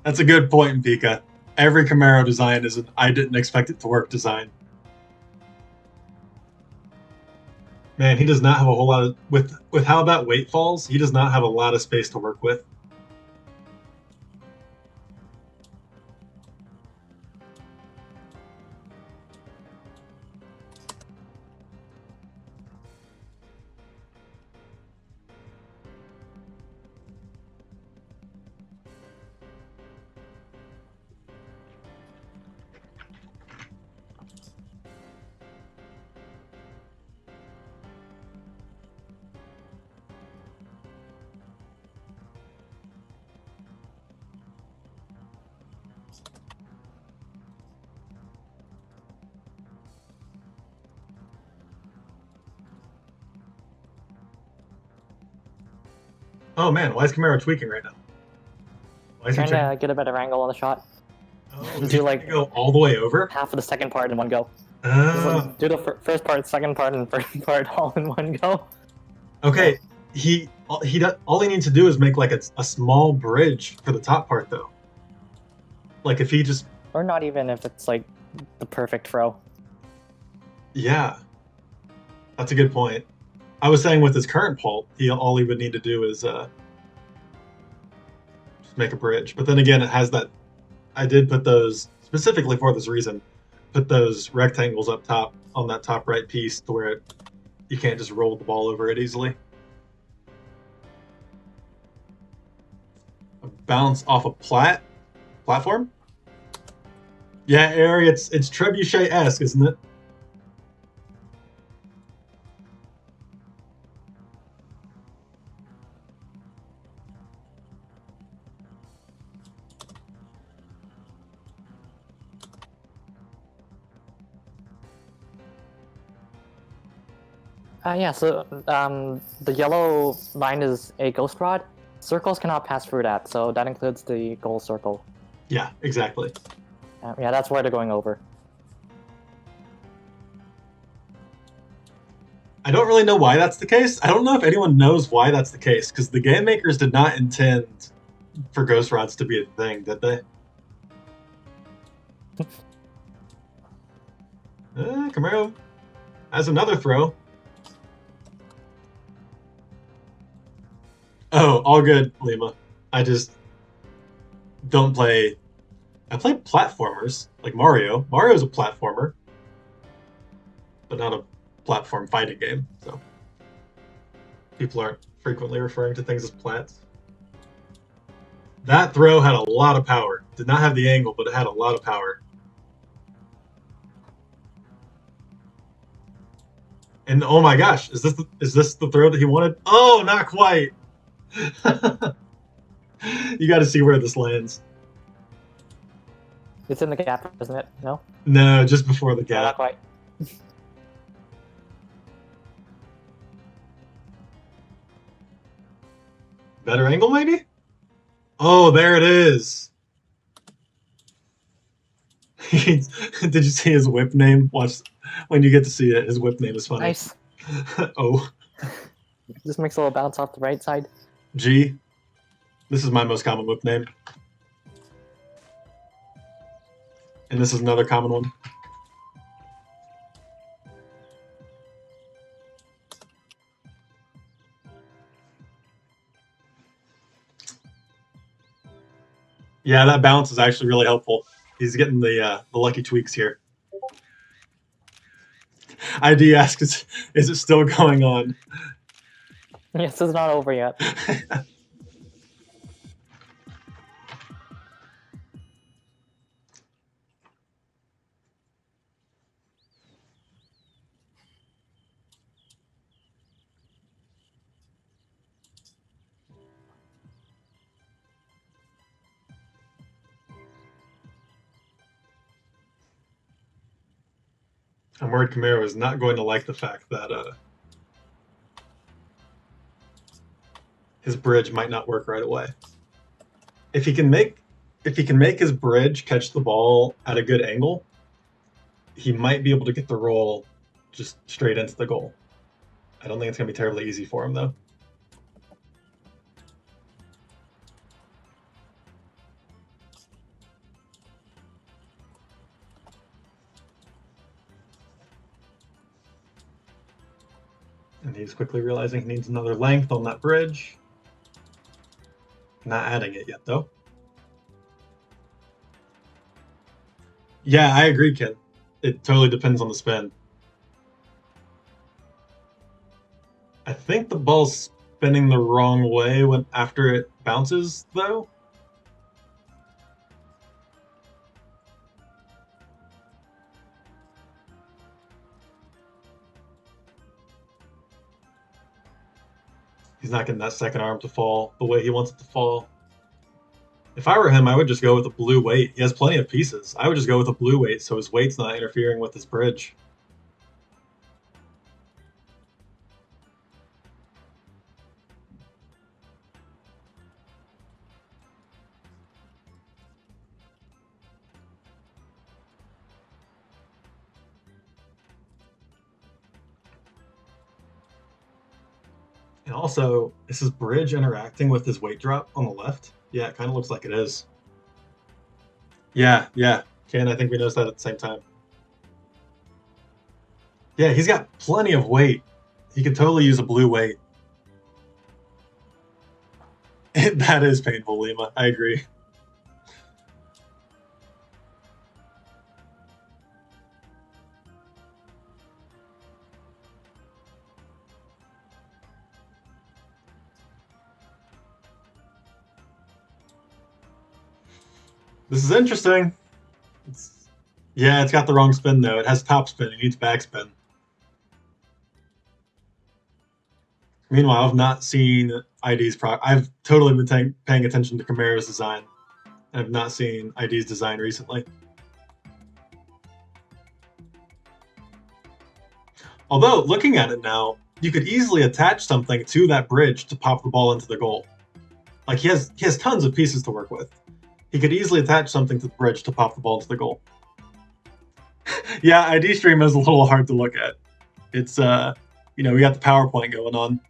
That's a good point, Pika. Every Camaro design is an I didn't expect it to work design. Man, he does not have a whole lot of with how that weight falls, he does not have a lot of space to work with. Oh man, why is Camaro tweaking right now? Why is he Trying to get a better angle on the shot. Oh, do like go all the way over? half of the second part in one go. Oh. Do the first part, second part, and first part all in one go. Okay, all he needs to do is make like a small bridge for the top part though. Like if he just Or not even if it's like the perfect throw. yeah, that's a good point. I was saying with his current pult, all he would need to do is just make a bridge. But then again, it has that. I did put those specifically for this reason. Put those rectangles up top on that top right piece to where you can't just roll the ball over it easily. A bounce off a platform. Yeah, Ari, it's Trebuchet-esque, isn't it? Yeah, so the yellow line is a ghost rod. Circles cannot pass through that, so that includes the goal circle. Yeah, exactly. Yeah, that's where they're going over. I don't really know why that's the case. I don't know if anyone knows why that's the case, because the game makers did not intend for ghost rods to be a thing, did they? Camaro has another throw. Oh, all good, Lima. I just don't play. I play platformers like Mario. Mario's a platformer, but not a platform fighting game. So people aren't frequently referring to things as plats. That throw had a lot of power. Did not have the angle, but it had a lot of power. And oh my gosh, is this the throw that he wanted? Oh, not quite. You got to see where this lands. It's in the gap, isn't it? No? No, just before the No, not gap. quite. Better angle, maybe? Oh, there it is. Did you see his whip name? Watch when you get to see it. His whip name is funny. Nice. Oh, Just makes a little bounce off the right side. G. This is my most common whip name. And this is another common one. Yeah, that bounce is actually really helpful. He's getting the lucky tweaks here. ID asks, is it still going on? Yes, it's not over yet. I'm worried Camaro is not going to like the fact that his bridge might not work right away. If he can make his bridge catch the ball at a good angle, he might be able to get the roll just straight into the goal. I don't think it's going to be terribly easy for him, though. And he's quickly realizing he needs another length on that bridge. Not adding it yet, though. Yeah, I agree, Ken. It totally depends on the spin. I think the ball's spinning the wrong way when after it bounces, though. He's not getting that second arm to fall the way he wants it to fall. If I were him, I would just go with a blue weight. He has plenty of pieces. I would just go with a blue weight so his weight's not interfering with his bridge. And also, is his bridge interacting with his weight drop on the left? Yeah, it kind of looks like it is. Yeah. Ken, I think we noticed that at the same time. Yeah, he's got plenty of weight. He could totally use a blue weight. That is painful, Lima. I agree. This is interesting. Yeah, it's got the wrong spin, though. It has top spin. It needs back spin. Meanwhile, I've not seen ID's I've totally been paying attention to Camaro's design. And I've not seen ID's design recently. Although, looking at it now, you could easily attach something to that bridge to pop the ball into the goal. Like, he has tons of pieces to work with. He could easily attach something to the bridge to pop the ball into the goal. Yeah, ID stream is a little hard to look at. It's, we got the PowerPoint going on.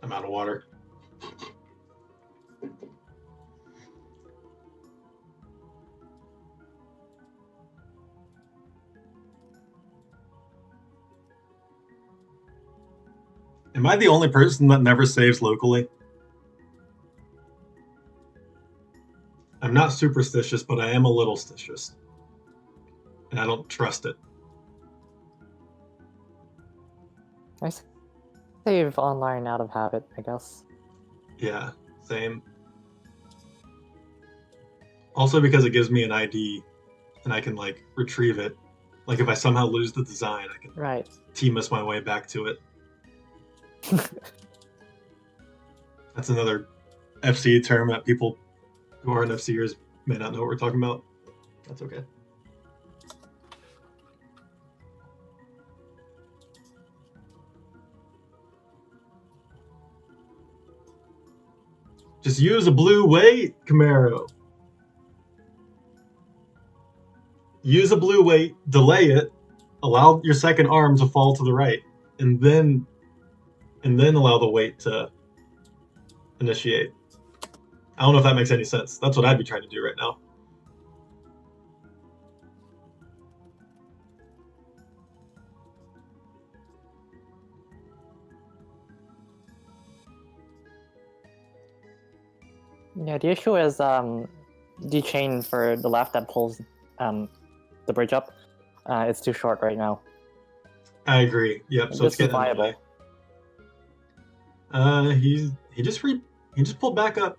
I'm out of water. Am I the only person that never saves locally? I'm not superstitious, but I am a little stitious. And I don't trust it. I save online out of habit, I guess. Yeah, same. Also because it gives me an ID and I can like retrieve it. Like if I somehow lose the design, I can Right. T-miss my way back to it. That's another FC term that people who aren't FCers may not know what we're talking about. That's okay. Just use a blue weight, Camaro. Use a blue weight, delay it, allow your second arm to fall to the right, and then allow the weight to initiate. I don't know if that makes any sense. That's what I'd be trying to do right now. Yeah, the issue is the chain for the left that pulls the bridge up. It's too short right now. I agree. Yep. So This it's is getting viable. He just pulled back up.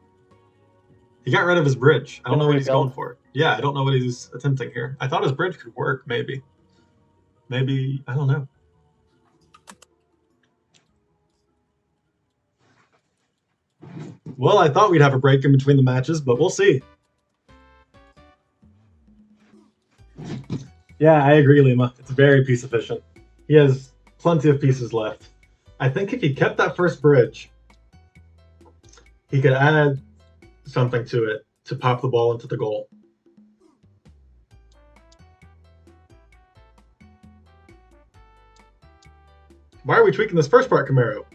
He got rid of his bridge. I don't know what he's going for. Yeah, I don't know what he's attempting here. I thought his bridge could work. Maybe I don't know. Well, I thought we'd have a break in between the matches, but we'll see. Yeah, I agree, Lima. It's very piece efficient. He has plenty of pieces left. I think if he kept that first bridge, he could add something to it to pop the ball into the goal. Why are we tweaking this first part, Camaro?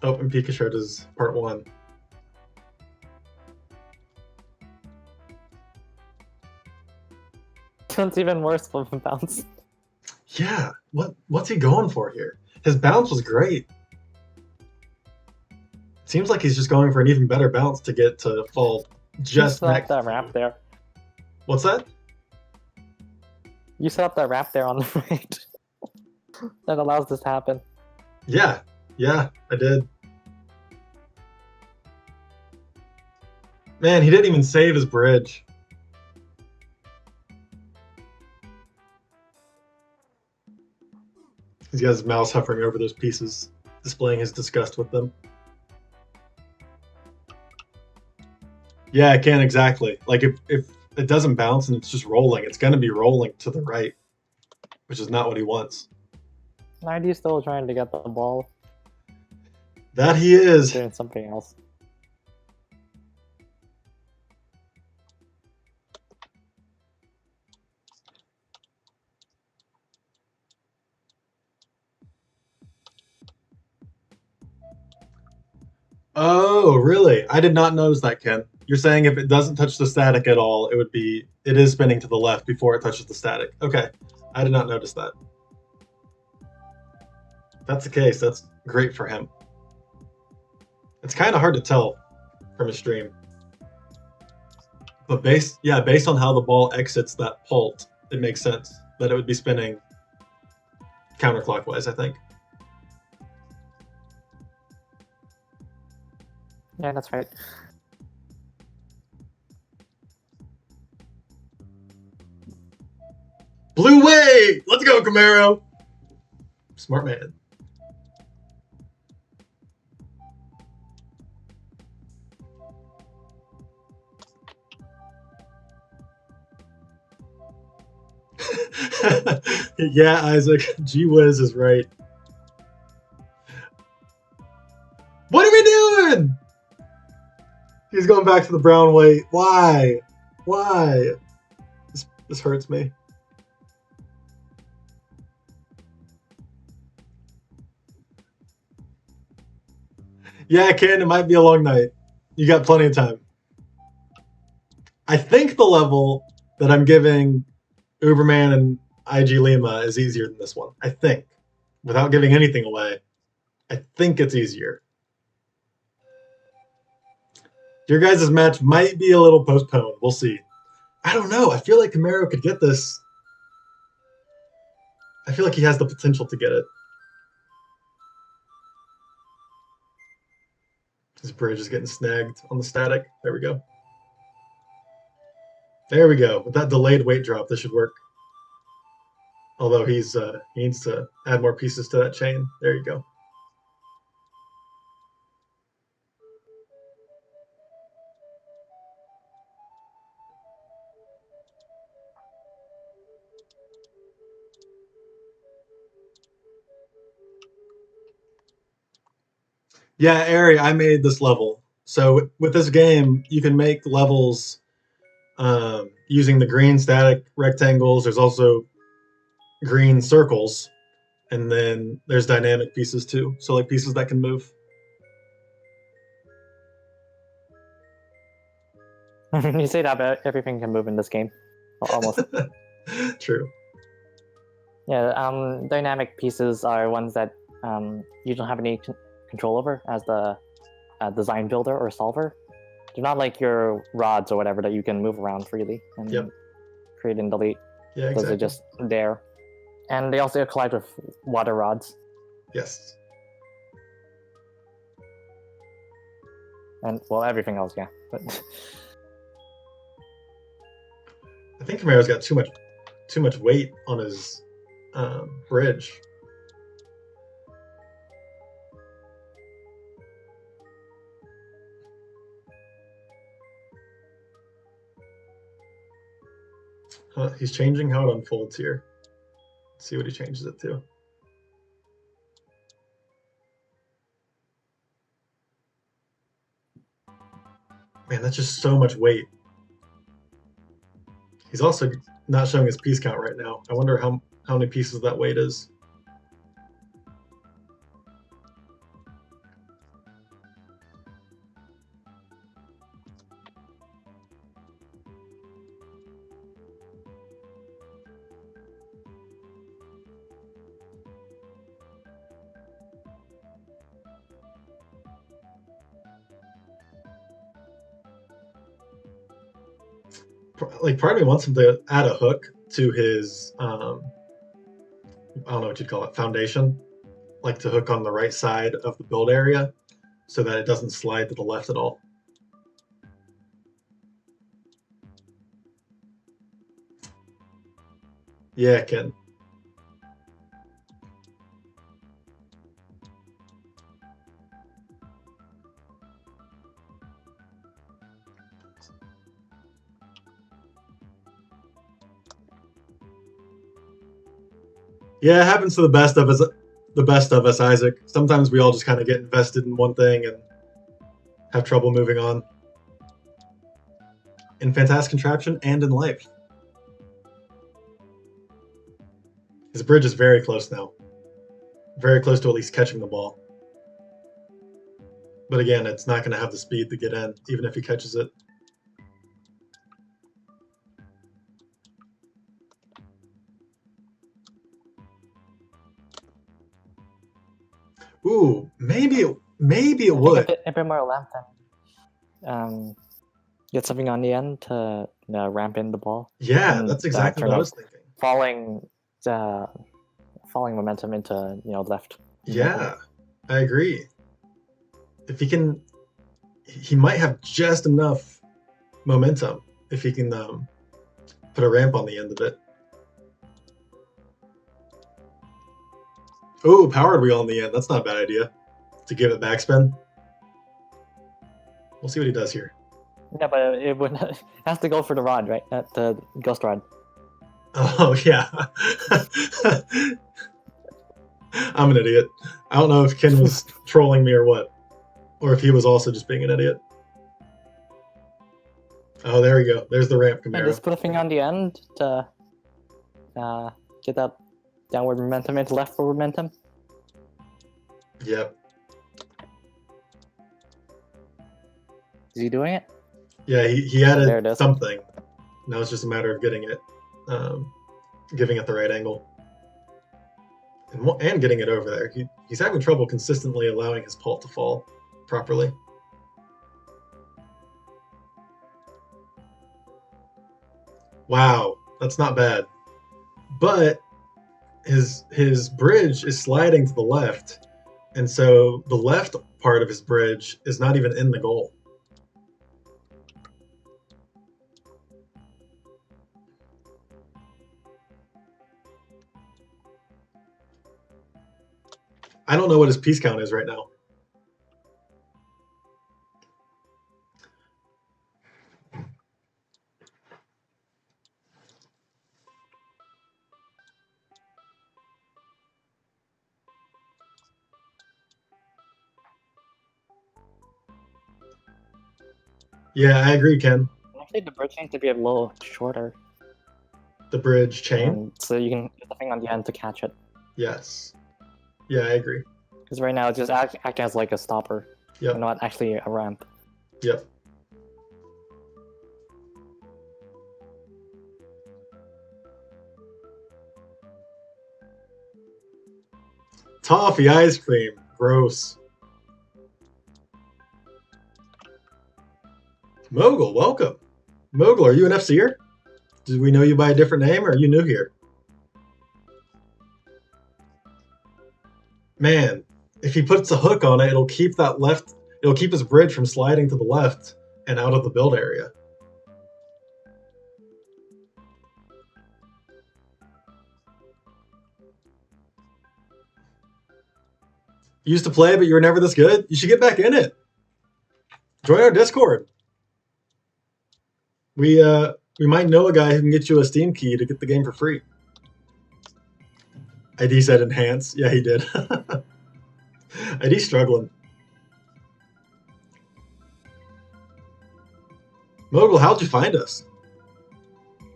Oh, and Pika shared is part 1. It's even worse of a bounce. Yeah, what's he going for here? His bounce was great. Seems like he's just going for an even better bounce to get to fall just You set next. up that ramp there. What's that? You set up that ramp there on the right. That allows this to happen. Yeah, I did. Man, he didn't even save his bridge. He's got his mouse hovering over those pieces, displaying his disgust with them. Yeah, it can exactly. Like if it doesn't bounce and it's just rolling, it's gonna be rolling to the right, which is not what he wants. 90 is still trying to get the ball. That he is. Doing something else. Oh, really? I did not notice that, Ken. You're saying if it doesn't touch the static at all, it is spinning to the left before it touches the static. Okay, I did not notice that. If that's the case, that's great for him. It's kind of hard to tell from a stream. But based on how the ball exits that pult, it makes sense that it would be spinning counterclockwise, I think. Yeah, that's right. Blue way! Let's go, Camaro! Smart man. Yeah, Isaac. Gee whiz is right. What are we doing? He's going back to the brown weight. Why? Why? This hurts me. Yeah, Ken, it might be a long night. You got plenty of time. I think the level that I'm giving Uberman and IG Lima is easier than this one. I think, without giving anything away, I think it's easier. Your guys' match might be a little postponed. We'll see. I don't know. I feel like Camaro could get this. I feel like he has the potential to get it. His bridge is getting snagged on the static. There we go. There we go. With that delayed weight drop, this should work. Although he needs to add more pieces to that chain. There you go. Yeah, Ari, I made this level. So with this game, you can make levels using the green static rectangles. There's also green circles, and then there's dynamic pieces too. So like pieces that can move. You say that, but everything can move in this game, almost. True. Yeah, dynamic pieces are ones that you don't have any control over as the design builder or solver. They're not like your rods or whatever that you can move around freely and create and delete. Yeah, exactly. Those are just there. And they also collide with water rods. Yes. And, well, everything else, yeah. But I think Camaro's got too much weight on his bridge. He's changing how it unfolds here. Let's see what he changes it to. Man, that's just so much weight. He's also not showing his piece count right now. I wonder how many pieces that weight is. Like, part of me wants him to add a hook to his I don't know what you'd call it, foundation, like to hook on the right side of the build area so that it doesn't slide to the left at all. Yeah, Ken. Yeah, it happens to the best of us. The best of us, Isaac. Sometimes we all just kind of get invested in one thing and have trouble moving on. In Fantastic Contraption and in life. His bridge is very close now. Very close to at least catching the ball. But again, it's not going to have the speed to get in, even if he catches it. Ooh, maybe it would. A bit more length and get something on the end to ramp in the ball. Yeah, that's exactly what I was thinking. Falling momentum into left. Yeah, I agree. If he can, he might have just enough momentum if he can put a ramp on the end of it. Oh, powered wheel on the end. That's not a bad idea. To give it backspin. We'll see what he does here. Yeah, but it has to go for the rod, right? The ghost rod. Oh, yeah. I'm an idiot. I don't know if Ken was trolling me or what. Or if he was also just being an idiot. Oh, there we go. There's the ramp, Camaro. And just put a thing on the end to get that downward momentum into leftward momentum. Yep. Is he doing it? Yeah, he There it added is. something. Now it's just a matter of getting it, giving it the right angle, and getting it over there. He's having trouble consistently allowing his pult to fall properly. Wow, that's not bad. But his bridge is sliding to the left, and so the left part of his bridge is not even in the goal. I don't know what his piece count is right now. Yeah, I agree, Ken. Actually, the bridge needs to be a little shorter, The bridge chain? and so you can get the thing on the end to catch it. Yes. Yeah, I agree. Because right now it's just act as like a stopper, Yep. and not actually a ramp. Yep. Toffee ice cream. Gross. Mogul, welcome. Mogul, are you an FC'er? Did we know you by a different name, or are you new here? Man, if he puts a hook on it, it'll keep his bridge from sliding to the left and out of the build area. You used to play, but you were never this good? You should get back in it. Join our Discord. We might know a guy who can get you a Steam key to get the game for free. ID said enhance. Yeah, he did. ID's struggling. Mogul, how'd you find us?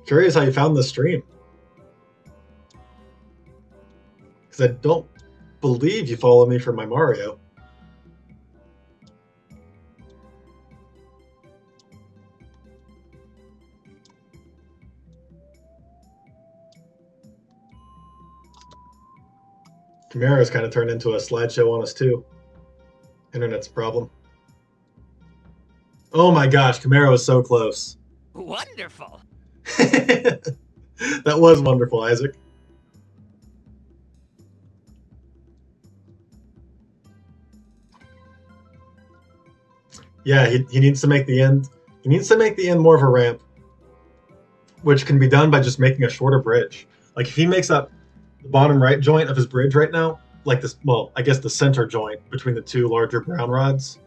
Curious how you found this stream. Because I don't believe you follow me for my Mario. Camaro's kind of turned into a slideshow on us too. Internet's a problem. Oh my gosh, Camaro is so close. Wonderful. That was wonderful, Isaac. Yeah, he needs to make the end. He needs to make the end more of a ramp, which can be done by just making a shorter bridge. Like if he makes up the bottom right joint of his bridge right now, like this, well, I guess the center joint between the two larger brown rods.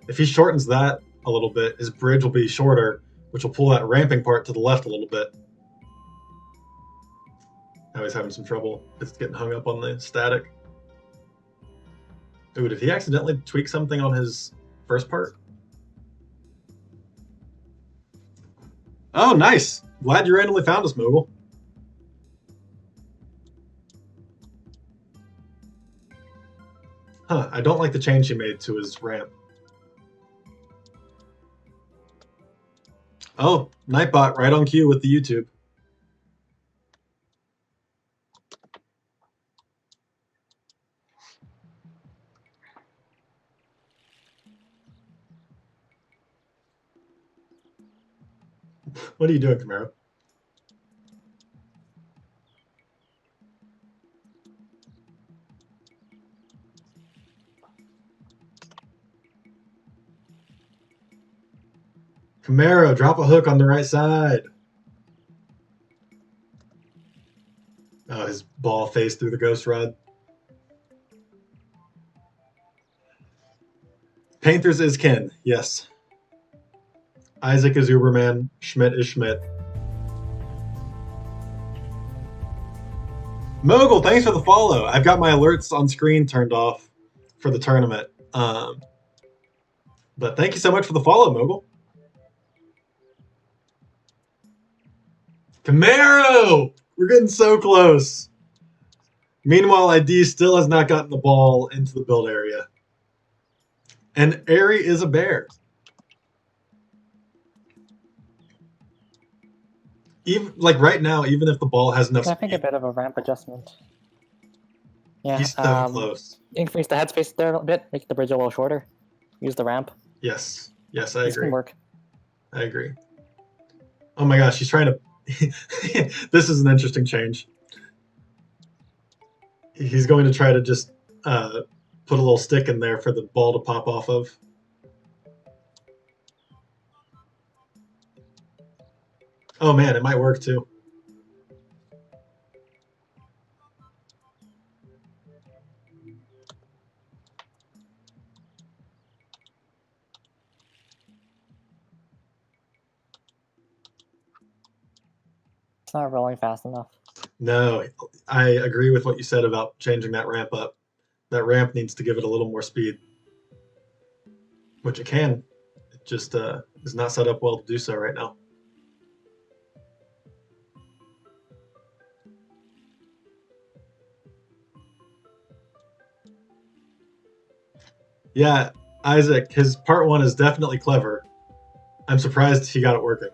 If he shortens that a little bit, his bridge will be shorter, which will pull that ramping part to the left a little bit. Now he's having some trouble. It's getting hung up on the static. Ooh, did he accidentally tweak something on his first part? Oh, nice. Glad you randomly found us, Mogul. Huh, I don't like the change he made to his ramp. Oh, Nightbot right on cue with the YouTube. What are you doing, Camaro? Camaro, drop a hook on the right side. Oh, his ball phased through the ghost rod. Panthers is Ken, yes. Isaac is Uberman. Schmidt is Schmidt. Mogul, thanks for the follow. I've got my alerts on screen turned off for the tournament. But thank you so much for the follow, Mogul. Camaro! We're getting so close. Meanwhile, ID still has not gotten the ball into the build area. And Airy is a bear. even like right now, even if the ball has enough I think a speed, bit of a ramp adjustment. Yeah, he's so close. increase the headspace there a bit, make the bridge a little shorter. Use the ramp. Yes, yes, I This agree. can work. I agree. Oh my gosh, he's trying to. This is an interesting change. He's going to try to just put a little stick in there for the ball to pop off of. Oh man, it might work too. It's not rolling fast enough. No, I agree with what you said about changing that ramp up. That ramp needs to give it a little more speed, which it can. It just is not set up well to do so right now. Yeah, Isaac, his part one is definitely clever. I'm surprised he got it working.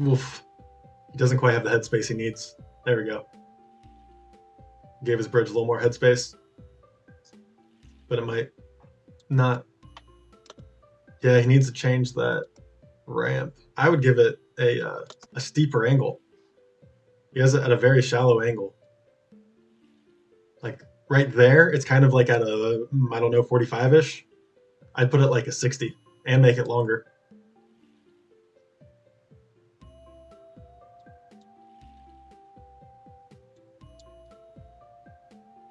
Oof. He doesn't quite have the headspace he needs. There we go. Gave his bridge a little more headspace. But it might not. Yeah, he needs to change that ramp. I would give it a steeper angle. He has it at a very shallow angle. Like right there, it's kind of like at a, I don't know, 45-ish. I'd put it like a 60 and make it longer.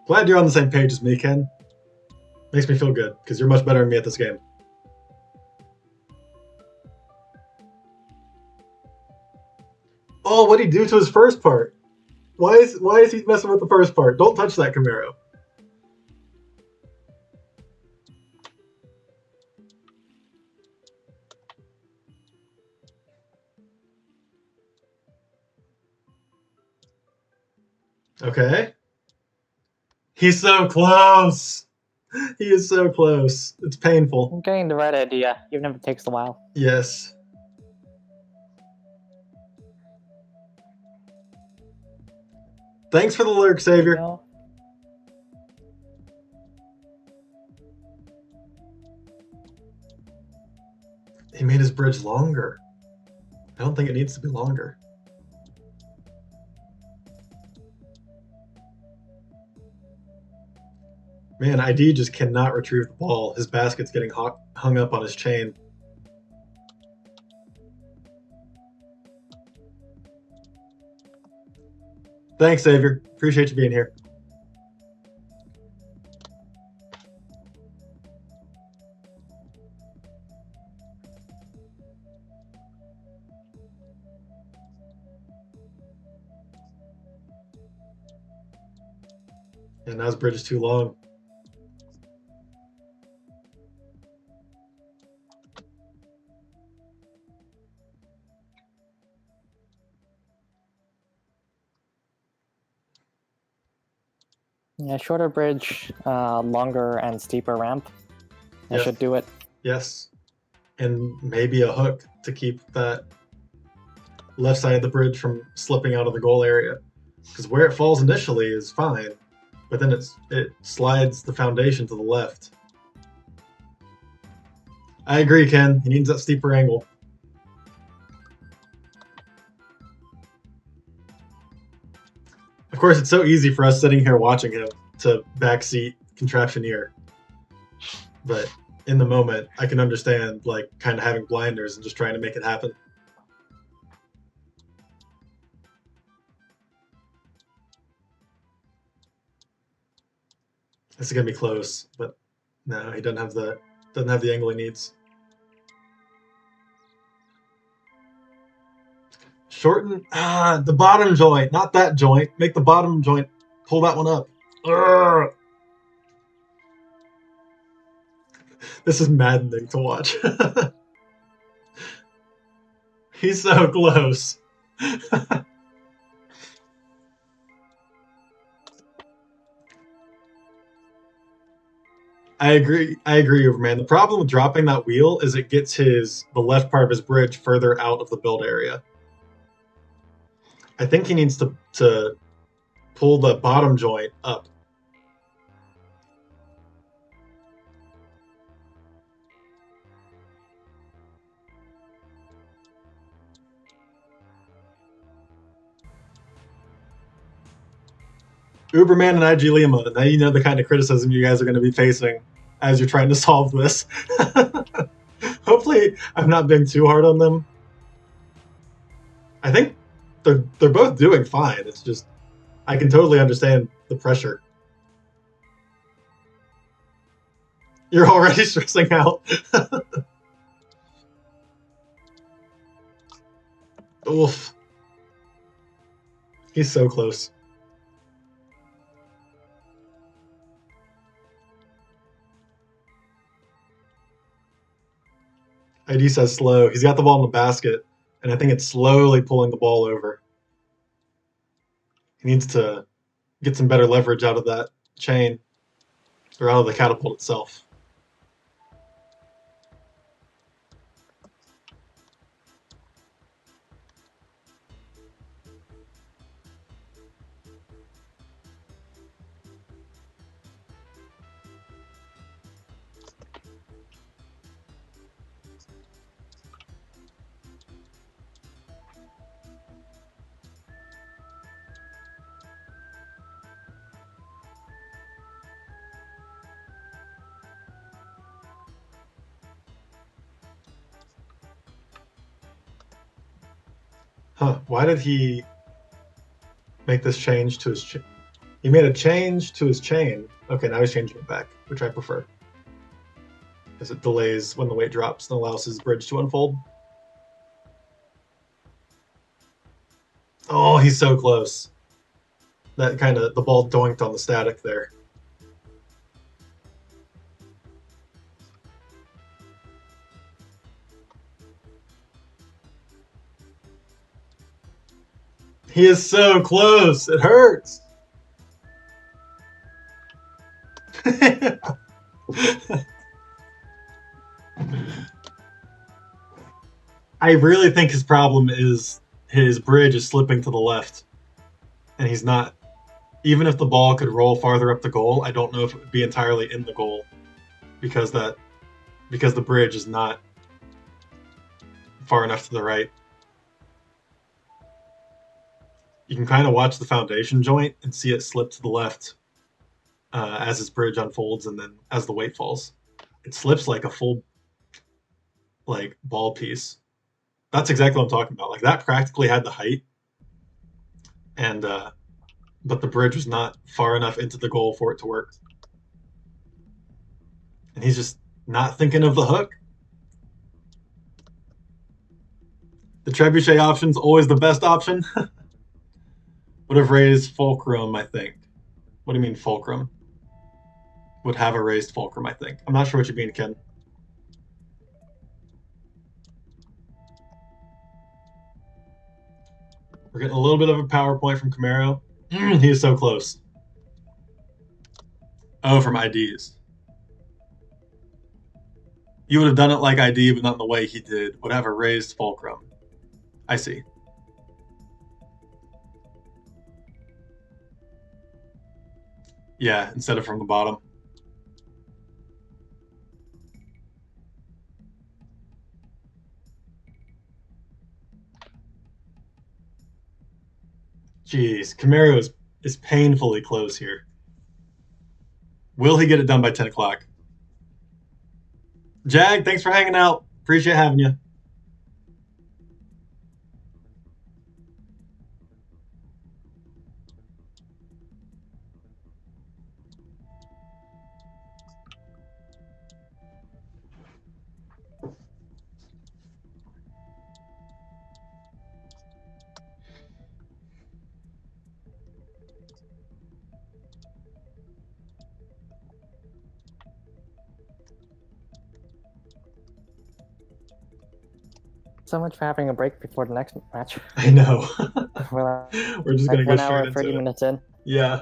Glad you're on the same page as me, Ken. Makes me feel good, because you're much better than me at this game. Oh, what'd he do to his first part? Why is he messing with the first part? Don't touch that Camaro. Okay. He's so close. He is so close. It's painful. I'm getting the right idea, even if it takes a while. Yes. Thanks for the lurk, Savior. You know? He made his bridge longer. I don't think it needs to be longer. Man, ID just cannot retrieve the ball. His basket's getting hung up on his chain. Thanks, Xavier. Appreciate you being here. And now his bridge is too long. Yeah, shorter bridge, longer and steeper ramp. That Yes. should do it. Yes. And maybe a hook to keep that left side of the bridge from slipping out of the goal area. Because where it falls initially is fine, but then it slides the foundation to the left. I agree, Ken. He needs that steeper angle. Of course, it's so easy for us sitting here watching him to backseat Contraptioneer. But in the moment, I can understand like kind of having blinders and just trying to make it happen. This is gonna be close, but no, he doesn't have the angle he needs. Shorten the bottom joint, not that joint. Make the bottom joint pull that one up. Urgh. This is maddening to watch. He's so close. I agree, Overman. The problem with dropping that wheel is it gets the left part of his bridge further out of the build area. I think he needs to pull the bottom joint up. Uberman and IG Lima, now you know the kind of criticism you guys are going to be facing as you're trying to solve this. Hopefully, I'm not being too hard on them. I think they're both doing fine. It's just I can totally understand the pressure. You're already stressing out. Oof. He's so close. ID says slow. He's got the ball in the basket, and I think it's slowly pulling the ball over. He needs to get some better leverage out of that chain, or out of the catapult itself. Huh, why did he make this change to his chain? He made a change to his chain. Okay, now he's changing it back, which I prefer. Because it delays when the weight drops and allows his bridge to unfold. Oh, he's so close. That kind of, the ball doinked on the static there. He is so close. It hurts. I really think his problem is his bridge is slipping to the left. And he's not. Even if the ball could roll farther up the goal, I don't know if it would be entirely in the goal. Because the bridge is not far enough to the right. You can kind of watch the foundation joint and see it slip to the left as his bridge unfolds and then as the weight falls. It slips like a full ball piece. That's exactly what I'm talking about. Like that practically had the height, and but the bridge was not far enough into the goal for it to work. And he's just not thinking of the hook. The trebuchet option's always the best option. Would have raised fulcrum, I think. What do you mean fulcrum? Would have a raised fulcrum, I think. I'm not sure what you mean, Ken. We're getting a little bit of a PowerPoint from Camaro. He is so close. Oh, from IDs. You would have done it like ID, but not in the way he did. Would have a raised fulcrum. I see. Yeah, instead of from the bottom. Jeez, Camaro is painfully close here. Will he get it done by 10 o'clock? Jag, thanks for hanging out. Appreciate having you. So much for having a break before the next match. I know. We're just gonna go 1 straight hour, into 30 it. minutes in. Yeah.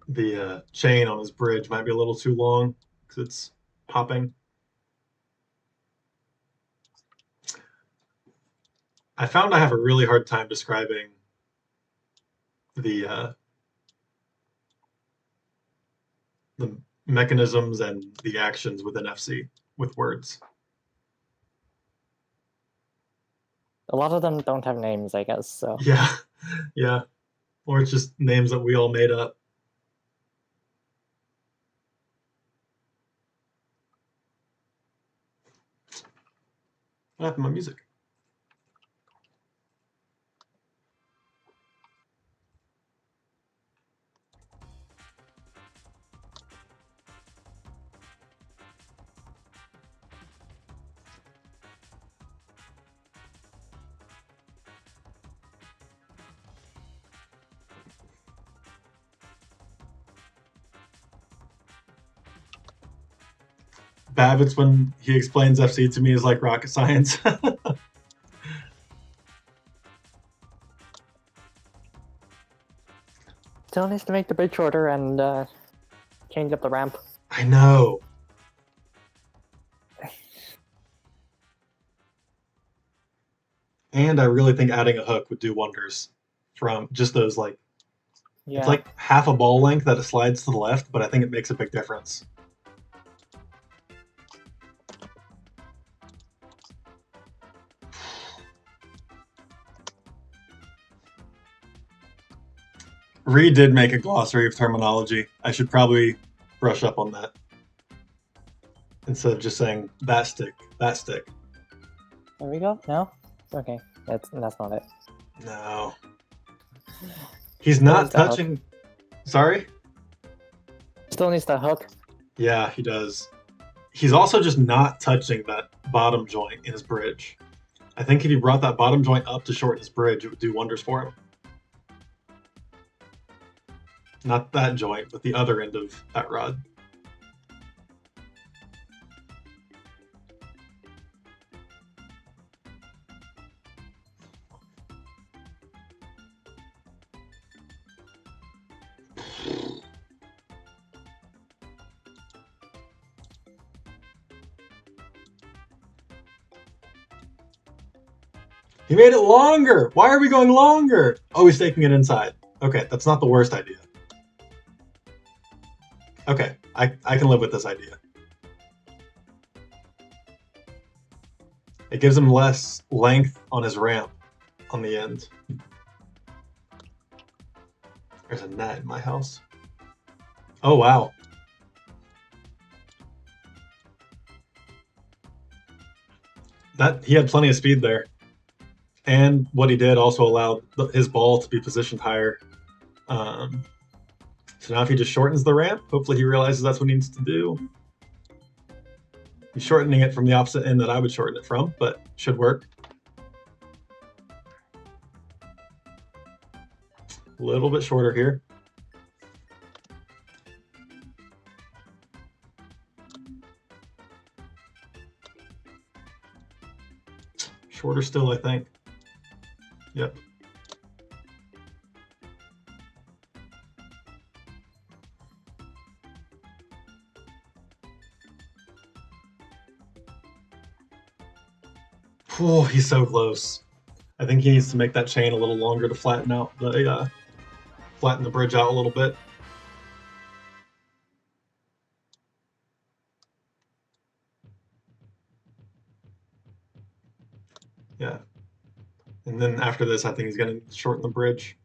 The chain on his bridge might be a little too long because it's popping. I found I have a really hard time describing the mechanisms and the actions within FC with words. A lot of them don't have names, I guess. So Yeah, yeah. Or it's just names that we all made up. What happened to my music? Babbitt's, when he explains FC to me, is like rocket science. still needs to make the bridge shorter and change up the ramp. I know. And I really think adding a hook would do wonders from just those, like, Yeah. it's like half a ball length that it slides to the left, but I think it makes a big difference. Reed did make a glossary of terminology. I should probably brush up on that. Instead of just saying that stick, that stick. There we go. No? Okay. That's not it. No. He's not needs the hook. touching. Sorry? Still needs the hook. Yeah, he does. He's also just not touching that bottom joint in his bridge. I think if he brought that bottom joint up to shorten his bridge, it would do wonders for him. Not that joint, but the other end of that rod. He made it longer! Why are we going longer? Oh, he's taking it inside. Okay, that's not the worst idea. Okay, I can live with this idea. It gives him less length on his ramp on the end. There's a gnat in my house. Oh, wow. He had plenty of speed there. And what he did also allowed his ball to be positioned higher. So now if he just shortens the ramp, hopefully he realizes that's what he needs to do. He's shortening it from the opposite end that I would shorten it from, but should work. A little bit shorter here. Shorter still, I think. Yep. Oh, he's so close. I think he needs to make that chain a little longer to flatten out the flatten the bridge out a little bit. Yeah. And then after this, I think he's going to shorten the bridge.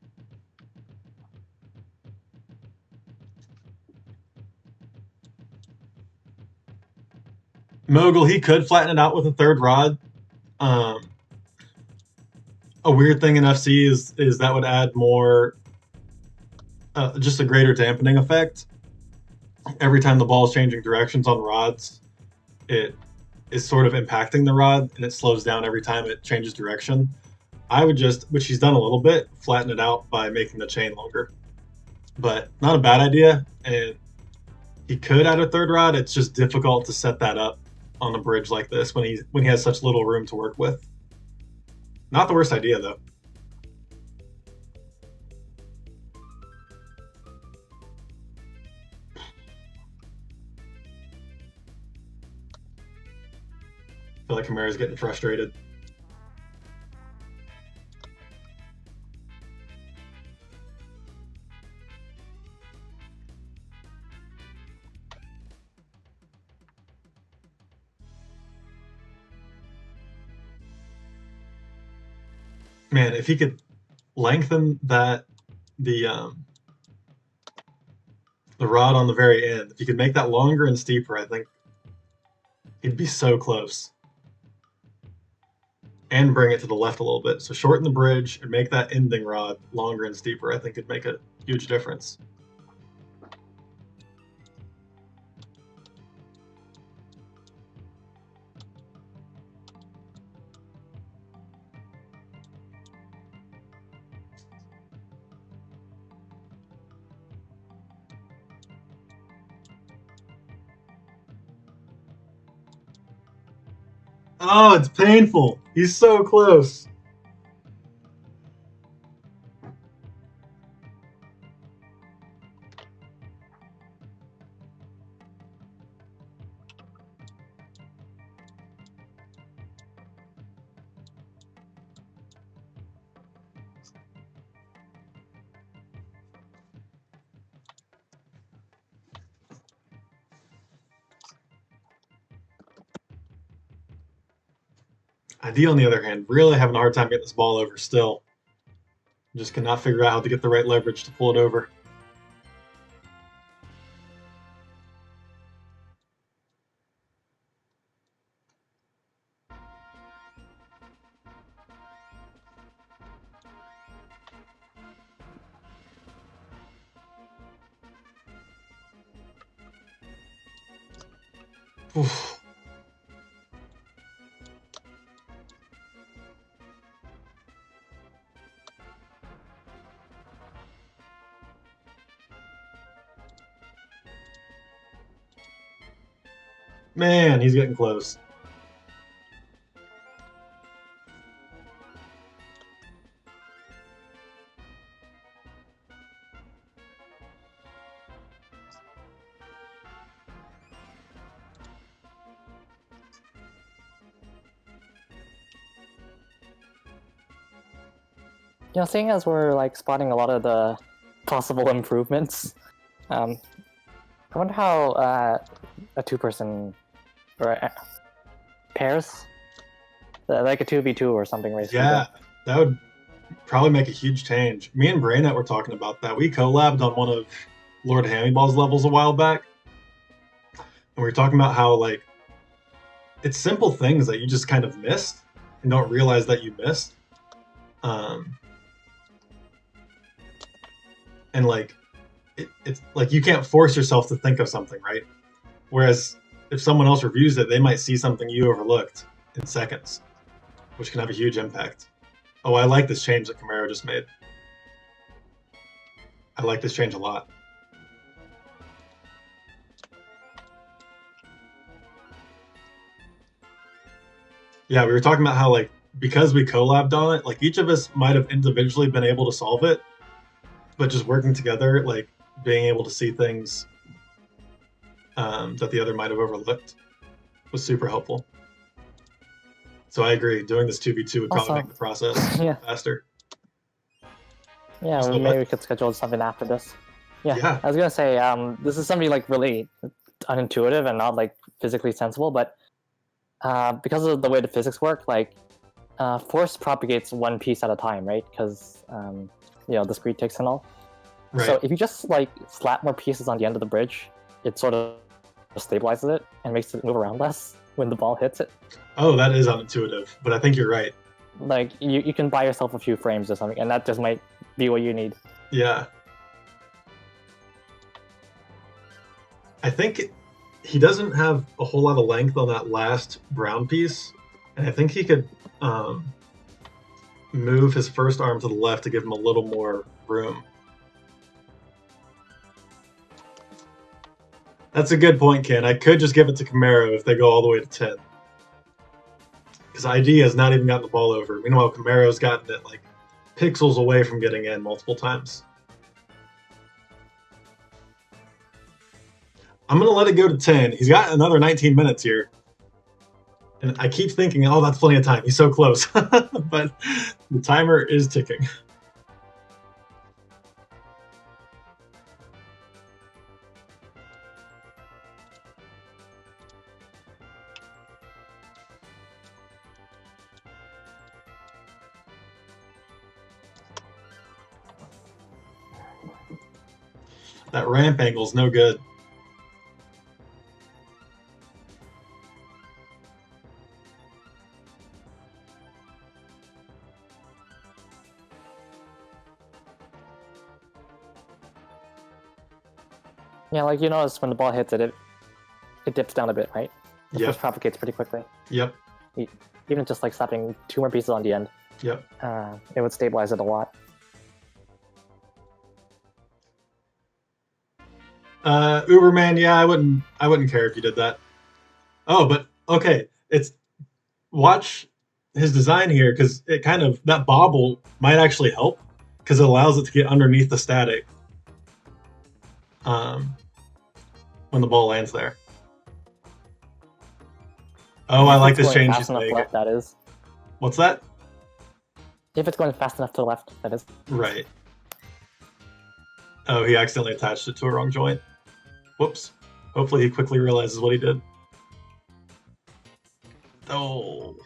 Mogul, he could flatten it out with a third rod. A weird thing in FC is that would add more, just a greater dampening effect. Every time the ball is changing directions on rods, it is sort of impacting the rod, and it slows down every time it changes direction. I would just, which he's done a little bit, flatten it out by making the chain longer. But not a bad idea, and he could add a third rod. It's just difficult to set that up on a bridge like this when he has such little room to work with. Not the worst idea, though. feel like Camaro's getting frustrated. Man, if he could lengthen the rod on the very end, if he could make that longer and steeper, I think he'd be so close. And bring it to the left a little bit. So shorten the bridge and make that ending rod longer and steeper. I think it'd make a huge difference. Oh, it's painful. He's so close. ID, on the other hand, really having a hard time getting this ball over still. Just cannot figure out how to get the right leverage to pull it over. Oof. Man, he's getting close. You know, seeing as we're like spotting a lot of the possible improvements, I wonder how a two-person or pairs, like a 2v2 or something, race. Yeah, that would probably make a huge change. Me and Braynet were talking about that. We collabed on one of Lord Hammyball's levels a while back, and we were talking about how like it's simple things that you just kind of missed and don't realize that you missed. And like it's like you can't force yourself to think of something, right? Whereas if someone else reviews it, they might see something you overlooked in seconds, which can have a huge impact. Oh, I like this change that Camaro just made. I like this change a lot. Yeah, we were talking about how like because we collabed on it, like each of us might have individually been able to solve it, but just working together, like being able to see things that the other might have overlooked was super helpful. So I agree, doing this 2v2 would probably make the process faster. Yeah, So maybe we could schedule something after this. Yeah, I was gonna say, this is something like really unintuitive and not like physically sensible, but because of the way the physics work, like force propagates one piece at a time, right? Because you know, discrete ticks and all. Right. So if you just like slap more pieces on the end of the bridge, it sort of stabilizes it and makes it move around less when the ball hits it. Oh, that is unintuitive, but I think you're right. Like you can buy yourself a few frames or something, and that just might be what you need. Yeah. I think he doesn't have a whole lot of length on that last brown piece, and I think he could move his first arm to the left to give him a little more room. That's a good point, Ken. I could just give it to Camaro if they go all the way to 10. Because ID has not even gotten the ball over. Meanwhile, Camaro's gotten it like pixels away from getting in multiple times. I'm going to let it go to 10. He's got another 19 minutes here. And I keep thinking, oh, that's plenty of time. He's so close. But the timer is ticking. That ramp angle's no good. Yeah, like you notice when the ball hits it, it dips down a bit, right? It Yep. first propagates pretty quickly. Yep. Even just like slapping 2 more pieces on the end, Yep. it would stabilize it a lot. Uberman, yeah, I wouldn't care if you did that. Oh, but okay, watch his design here, because it kind of, that bobble might actually help, because it allows it to get underneath the static when the ball lands there. Oh, I like this Going change fast he's enough making. left, that is. What's that? If it's going fast enough to the left, that is. Right. Oh, he accidentally attached it to a wrong joint. Whoops. Hopefully he quickly realizes what he did. Oh.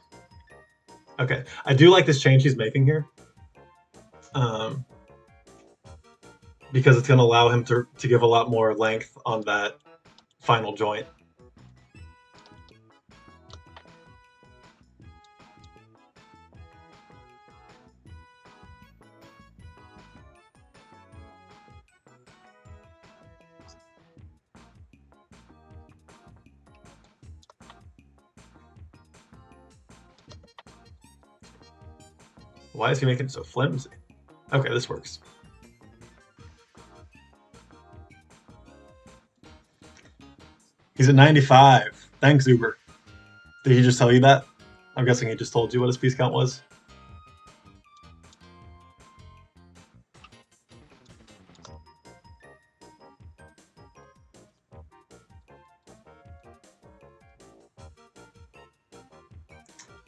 Okay. I do like this change he's making here. Because it's going to allow him to give a lot more length on that final joint. Why is he making it so flimsy? Okay, this works. He's at 95. Thanks, Uber. Did he just tell you that? I'm guessing he just told you what his piece count was.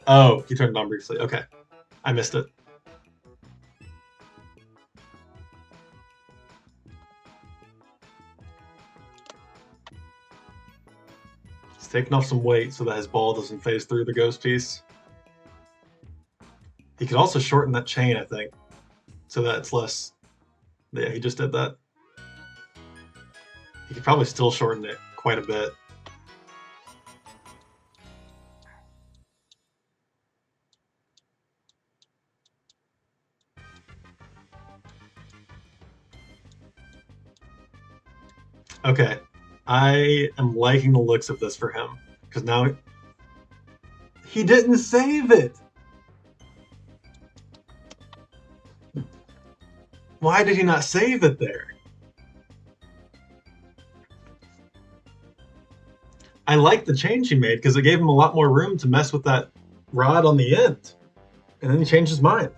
Oh, he turned it on briefly. Okay. I missed it. He's taking off some weight so that his ball doesn't phase through the ghost piece. He could also shorten that chain, I think, so that it's less. Yeah, he just did that. He could probably still shorten it quite a bit. Okay, I am liking the looks of this for him, because now he didn't save it. Why did he not save it there? I like the change he made because it gave him a lot more room to mess with that rod on the end, and then he changed his mind.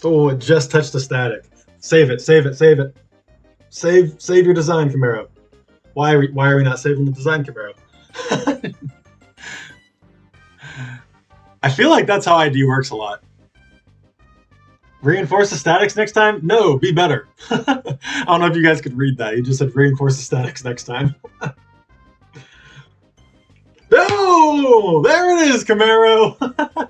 Oh, it just touched the static. Save it, save it, save it. Save your design, Camaro. Why are we not saving the design, Camaro? I feel like that's how ID works a lot. Reinforce the statics next time? No, be better. I don't know if you guys could read that. You just said reinforce the statics next time. No! There it is, Camaro!